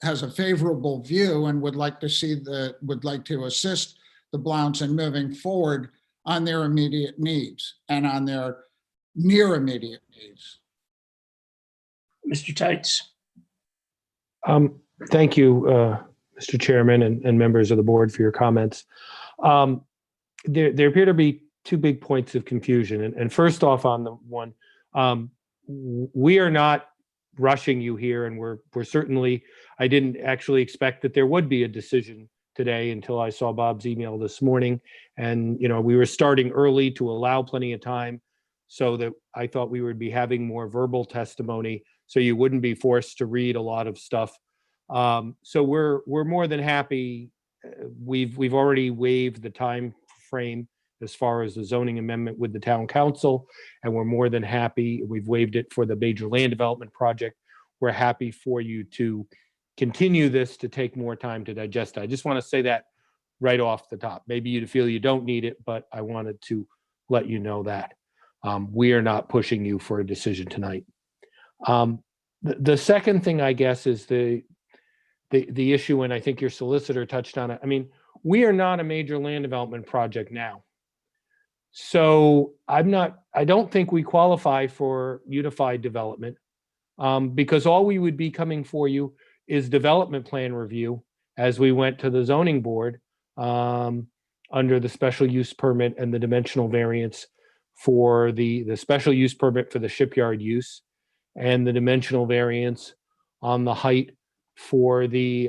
has a favorable view and would like to assist the Blounts in moving forward on their immediate needs and on their near immediate needs.
Mr. Tights.
Thank you, Mr. Chairman and members of the board for your comments. There appear to be two big points of confusion. And first off, on the one, we are not rushing you here, and we're certainly, I didn't actually expect that there would be a decision today until I saw Bob's email this morning. And, you know, we were starting early to allow plenty of time so that I thought we would be having more verbal testimony, so you wouldn't be forced to read a lot of stuff. So we're more than happy. We've already waived the time frame as far as the zoning amendment with the town council, and we're more than happy. We've waived it for the major land development project. We're happy for you to continue this to take more time to digest. I just want to say that right off the top. Maybe you feel you don't need it, but I wanted to let you know that. We are not pushing you for a decision tonight. The second thing, I guess, is the issue, and I think your solicitor touched on it. I mean, we are not a major land development project now. So I don't think we qualify for unified development, because all we would be coming for you is development plan review as we went to the zoning board under the special use permit and the dimensional variance for the special use permit for the shipyard use and the dimensional variance on the height for the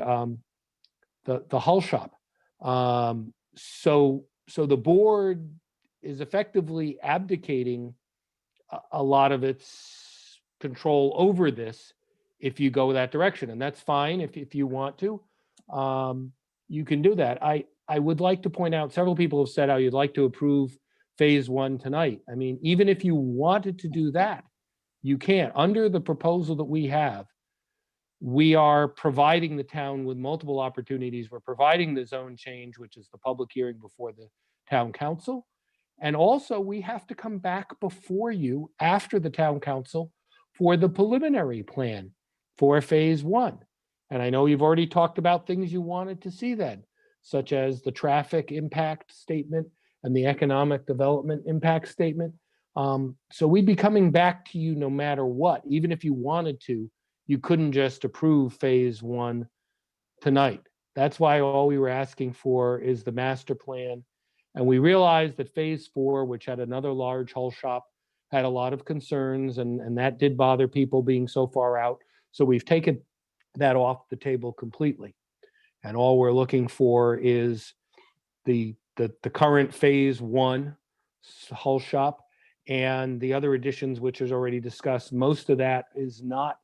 hull shop. So the board is effectively abdicating a lot of its control over this if you go that direction, and that's fine. If you want to, you can do that. I would like to point out, several people have said how you'd like to approve phase one tonight. I mean, even if you wanted to do that, you can't. Under the proposal that we have, we are providing the town with multiple opportunities. We're providing the zone change, which is the public hearing before the town council. And also we have to come back before you after the town council for the preliminary plan for phase one. And I know you've already talked about things you wanted to see then, such as the traffic impact statement and the economic development impact statement. So we'd be coming back to you no matter what. Even if you wanted to, you couldn't just approve phase one tonight. That's why all we were asking for is the master plan. And we realized that phase four, which had another large hull shop, had a lot of concerns, and that did bother people being so far out. So we've taken that off the table completely. And all we're looking for is the current phase one hull shop and the other additions, which is already discussed. Most of that is not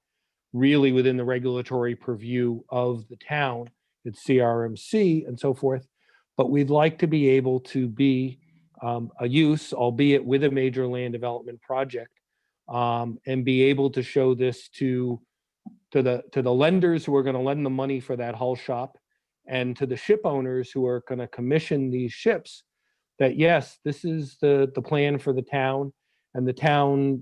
really within the regulatory purview of the town. It's CRMC and so forth. But we'd like to be able to be a use, albeit with a major land development project, and be able to show this to the lenders who are going to lend the money for that hull shop, and to the ship owners who are going to commission these ships, that yes, this is the plan for the town, and the town's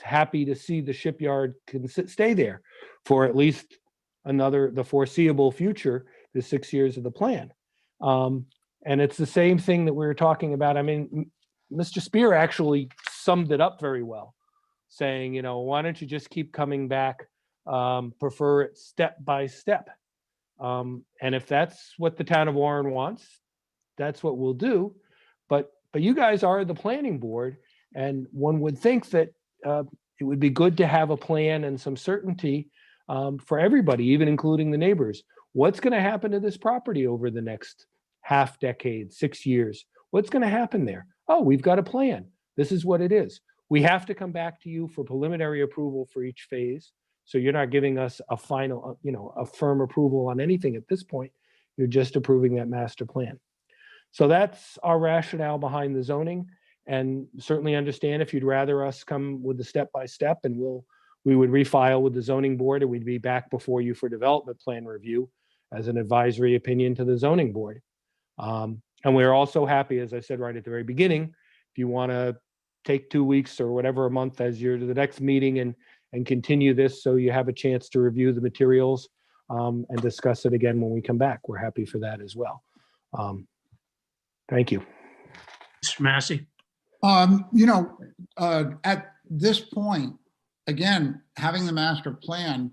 happy to see the shipyard can stay there for at least the foreseeable future, the 6 years of the plan. And it's the same thing that we were talking about. I mean, Mr. Spear actually summed it up very well, saying, you know, why don't you just keep coming back, prefer it step by step. And if that's what the town of Warren wants, that's what we'll do. But you guys are the planning board, and one would think that it would be good to have a plan and some certainty for everybody, even including the neighbors. What's going to happen to this property over the next half decade, 6 years? What's going to happen there? Oh, we've got a plan. This is what it is. We have to come back to you for preliminary approval for each phase. So you're not giving us a final, a firm approval on anything at this point. You're just approving that master plan. So that's our rationale behind the zoning, and certainly understand if you'd rather us come with the step-by-step, and we would refile with the zoning board, and we'd be back before you for development plan review as an advisory opinion to the zoning board. And we're also happy, as I said right at the very beginning, if you want to take 2 weeks or whatever, a month as you're to the next meeting and continue this so you have a chance to review the materials and discuss it again when we come back. We're happy for that as well. Thank you.
Mr. Massey?
At this point, again, having the master plan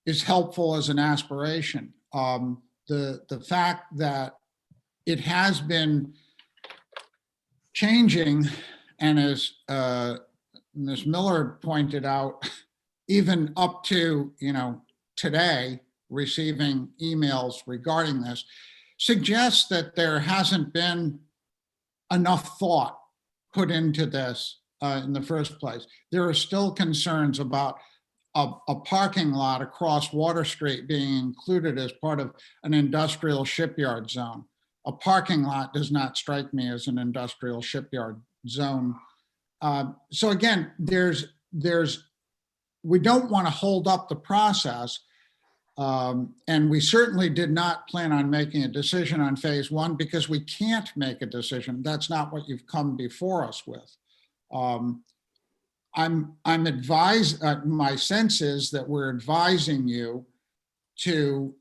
is helpful as an aspiration. The fact that it has been changing, and as Ms. Miller pointed out, even up to today, receiving emails regarding this. suggests that there hasn't been enough thought put into this in the first place. There are still concerns about a parking lot across Water Street being included as part of an industrial shipyard zone. A parking lot does not strike me as an industrial shipyard zone. So again, we don't want to hold up the process. And we certainly did not plan on making a decision on phase one because we can't make a decision. That's not what you've come before us with. I'm advised, my sense is that we're advising you to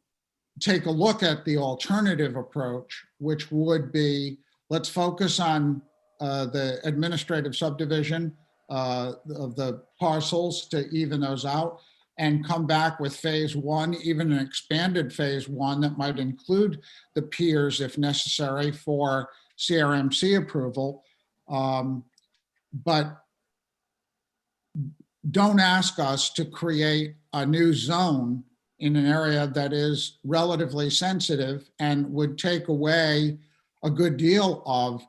take a look at the alternative approach, which would be, let's focus on the administrative subdivision of the parcels to even those out and come back with phase one, even an expanded phase one that might include the piers if necessary for CRMC approval. But don't ask us to create a new zone in an area that is relatively sensitive and would take away a good deal of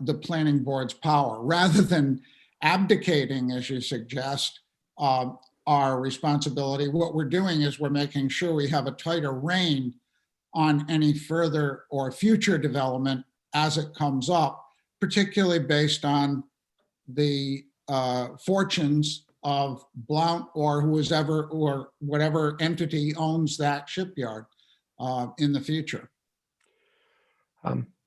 the planning board's power. Rather than abdicating, as you suggest, our responsibility, what we're doing is we're making sure we have a tighter rein on any further or future development as it comes up, particularly based on the fortunes of Blount or whoever or whatever entity owns that shipyard in the future.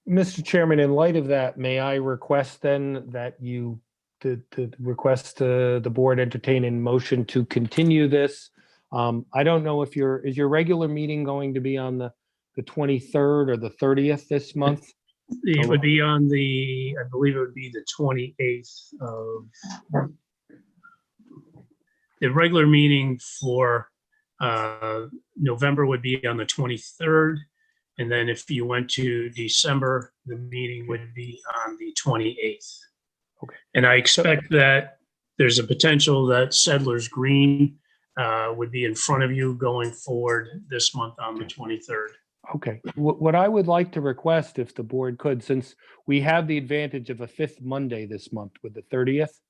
Mr. Chairman, in light of that, may I request then that you to request the board entertain a motion to continue this? I don't know if is your regular meeting going to be on the 23rd or the 30th this month?
It would be on I believe it would be the 28th of, the regular meeting for November would be on the 23rd. And then if you went to December, the meeting would be on the 28th.
Okay.
And I expect that there's a potential that Settlers Green would be in front of you going forward this month on the 23rd.
Okay. What I would like to request, if the board could, since we have the advantage of a fifth Monday this month with the 30th,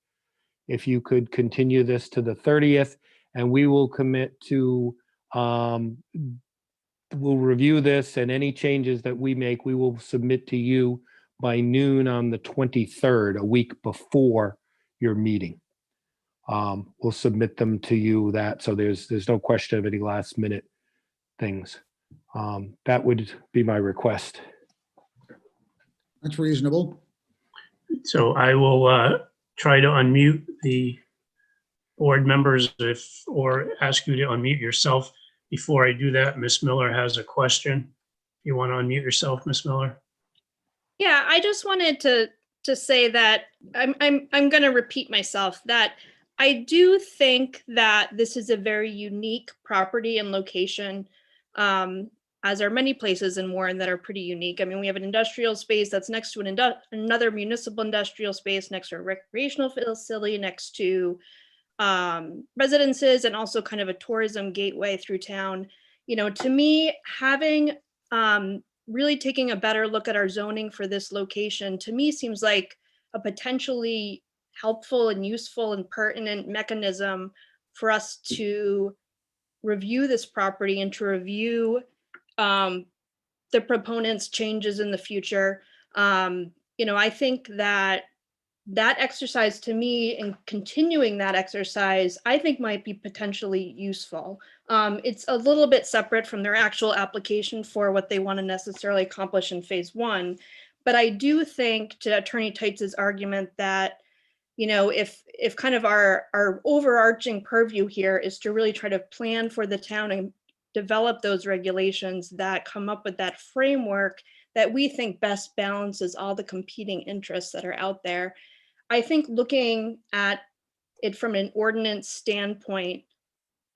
if you could continue this to the 30th, and we will commit to, we'll review this, and any changes that we make, we will submit to you by noon on the 23rd, a week before your meeting. We'll submit them to you so there's no question of any last minute things. That would be my request.
That's reasonable.
So I will try to unmute the board members or ask you to unmute yourself. Before I do that, Ms. Miller has a question. You want to unmute yourself, Ms. Miller?
Yeah, I just wanted to say that I'm going to repeat myself, that I do think that this is a very unique property and location, as are many places in Warren that are pretty unique. I mean, we have an industrial space that's next to another municipal industrial space, next to a recreational facility, next to residences, and also kind of a tourism gateway through town. You know, to me, having really taking a better look at our zoning for this location, to me, seems like a potentially helpful and useful and pertinent mechanism for us to review this property and to review the proponent's changes in the future. You know, I think that exercise, to me, and continuing that exercise, I think might be potentially useful. It's a little bit separate from their actual application for what they want to necessarily accomplish in phase one. But I do think, to Attorney Teitz's argument, that, you know, if kind of our overarching purview here is to really try to plan for the town and develop those regulations that come up with that framework that we think best balances all the competing interests that are out there, I think looking at it from an ordinance standpoint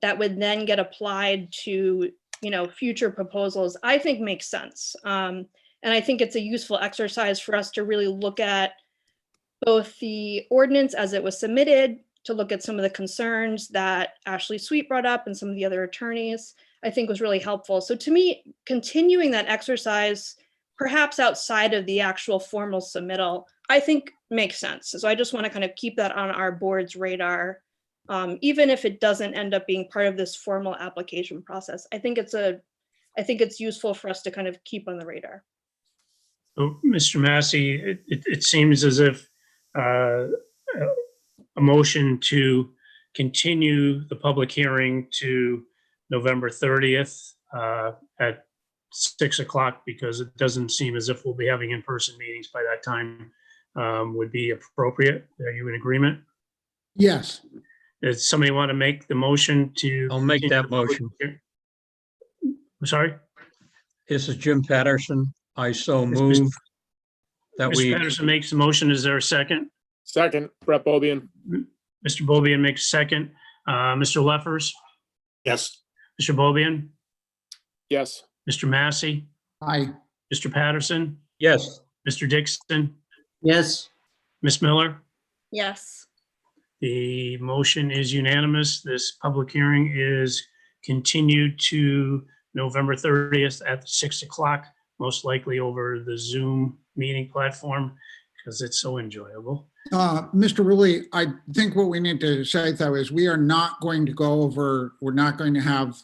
that would then get applied to, you know, future proposals, I think makes sense. And I think it's a useful exercise for us to really look at both the ordinance as it was submitted, to look at some of the concerns that Ashley Sweet brought up and some of the other attorneys, I think was really helpful. So to me, continuing that exercise, perhaps outside of the actual formal submittal, I think makes sense. So I just want to kind of keep that on our board's radar, even if it doesn't end up being part of this formal application process. I think it's useful for us to kind of keep on the radar.
So, Mr. Massey, it seems as if a motion to continue the public hearing to November 30th at 6 o'clock, because it doesn't seem as if we'll be having in-person meetings by that time, would be appropriate. Are you in agreement?
Yes.
Does somebody want to make the motion to?
I'll make that motion.
I'm sorry?
This is Jim Patterson. I so
Mr.
move that
Mr.
we,
Patterson makes the motion. Is there a second?
Second, Brett Bobian.
Mr. Bobian makes a second. Mr. Leffers,
Yes.
Mr. Bobian,
Yes.
Mr. Massey,
Aye.
Mr. Patterson,
yes,
Mr. Dixon,
Yes,
Ms. Miller.
Yes.
The motion is unanimous. This public hearing is continued to November 30th at 6 o'clock, most likely over the Zoom meeting platform, because it's so enjoyable.
Mr. Rulli, I think what we need to say though is we are not going to go over, we're not going to have,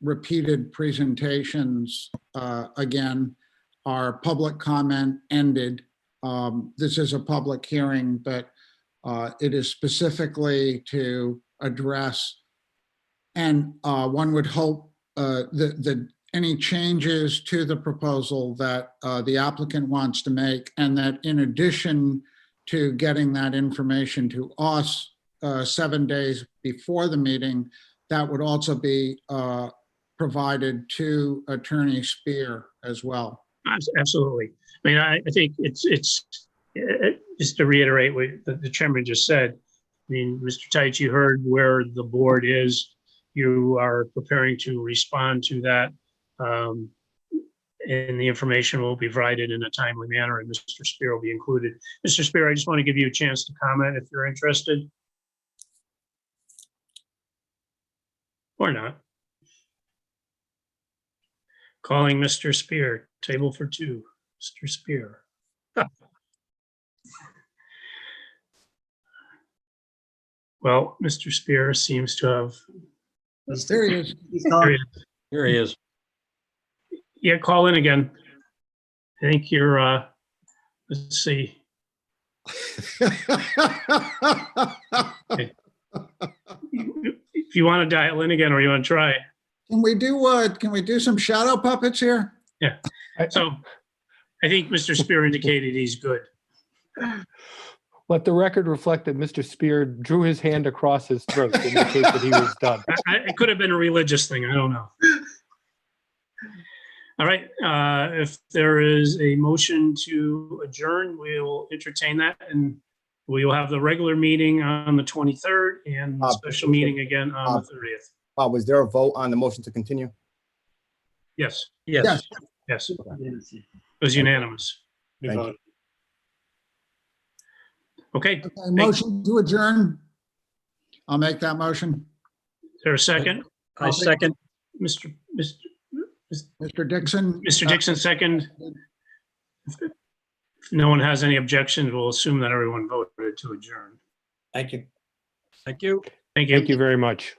repeated presentations again. Our public comment ended. This is a public hearing, but it is specifically to address, and one would hope that any changes to the proposal that the applicant wants to make, and that in addition to getting that information to us 7 days before the meeting, that would also be provided to Attorney Spear as well.
Absolutely. I mean, I think it's just to reiterate what the chairman just said. I mean, Mr. Teitz, you heard where the board is. You are preparing to respond to that. And the information will be provided in a timely manner, and Mr. Spear will be included. Mr. Spear, I just want to give you a chance to comment if you're interested. Or not. Calling Mr. Spear, table for two. Mr. Spear. Well, Mr. Spear seems to have.
There he is.
There he is.
here he is.
Yeah, call in again. I think you're, let's see. If you want to dial in again, or you want to try.
Can we do some shadow puppets here?
Yeah. So I think Mr. Spear indicated he's good.
Let the record reflect that Mr. Spear drew his hand across his throat to indicate that he was done.
It could have been a religious thing. I don't know. All right. If there is a motion to adjourn, we'll entertain that, and we will have the regular meeting on the 23rd and the special meeting again on the 30th.
Bob, was there a vote on the motion to continue?
Yes.
Yes.
Yes. It was unanimous. We
Thank you.
voted. Okay.
Motion to adjourn. I'll make that motion.
Is there a second?
I second.
Mr.
Dixon.
Mr. Dixon, second. If no one has any objections, we'll assume that everyone voted to adjourn.
Thank you.
Thank you.
Thank you.
Thank you very much.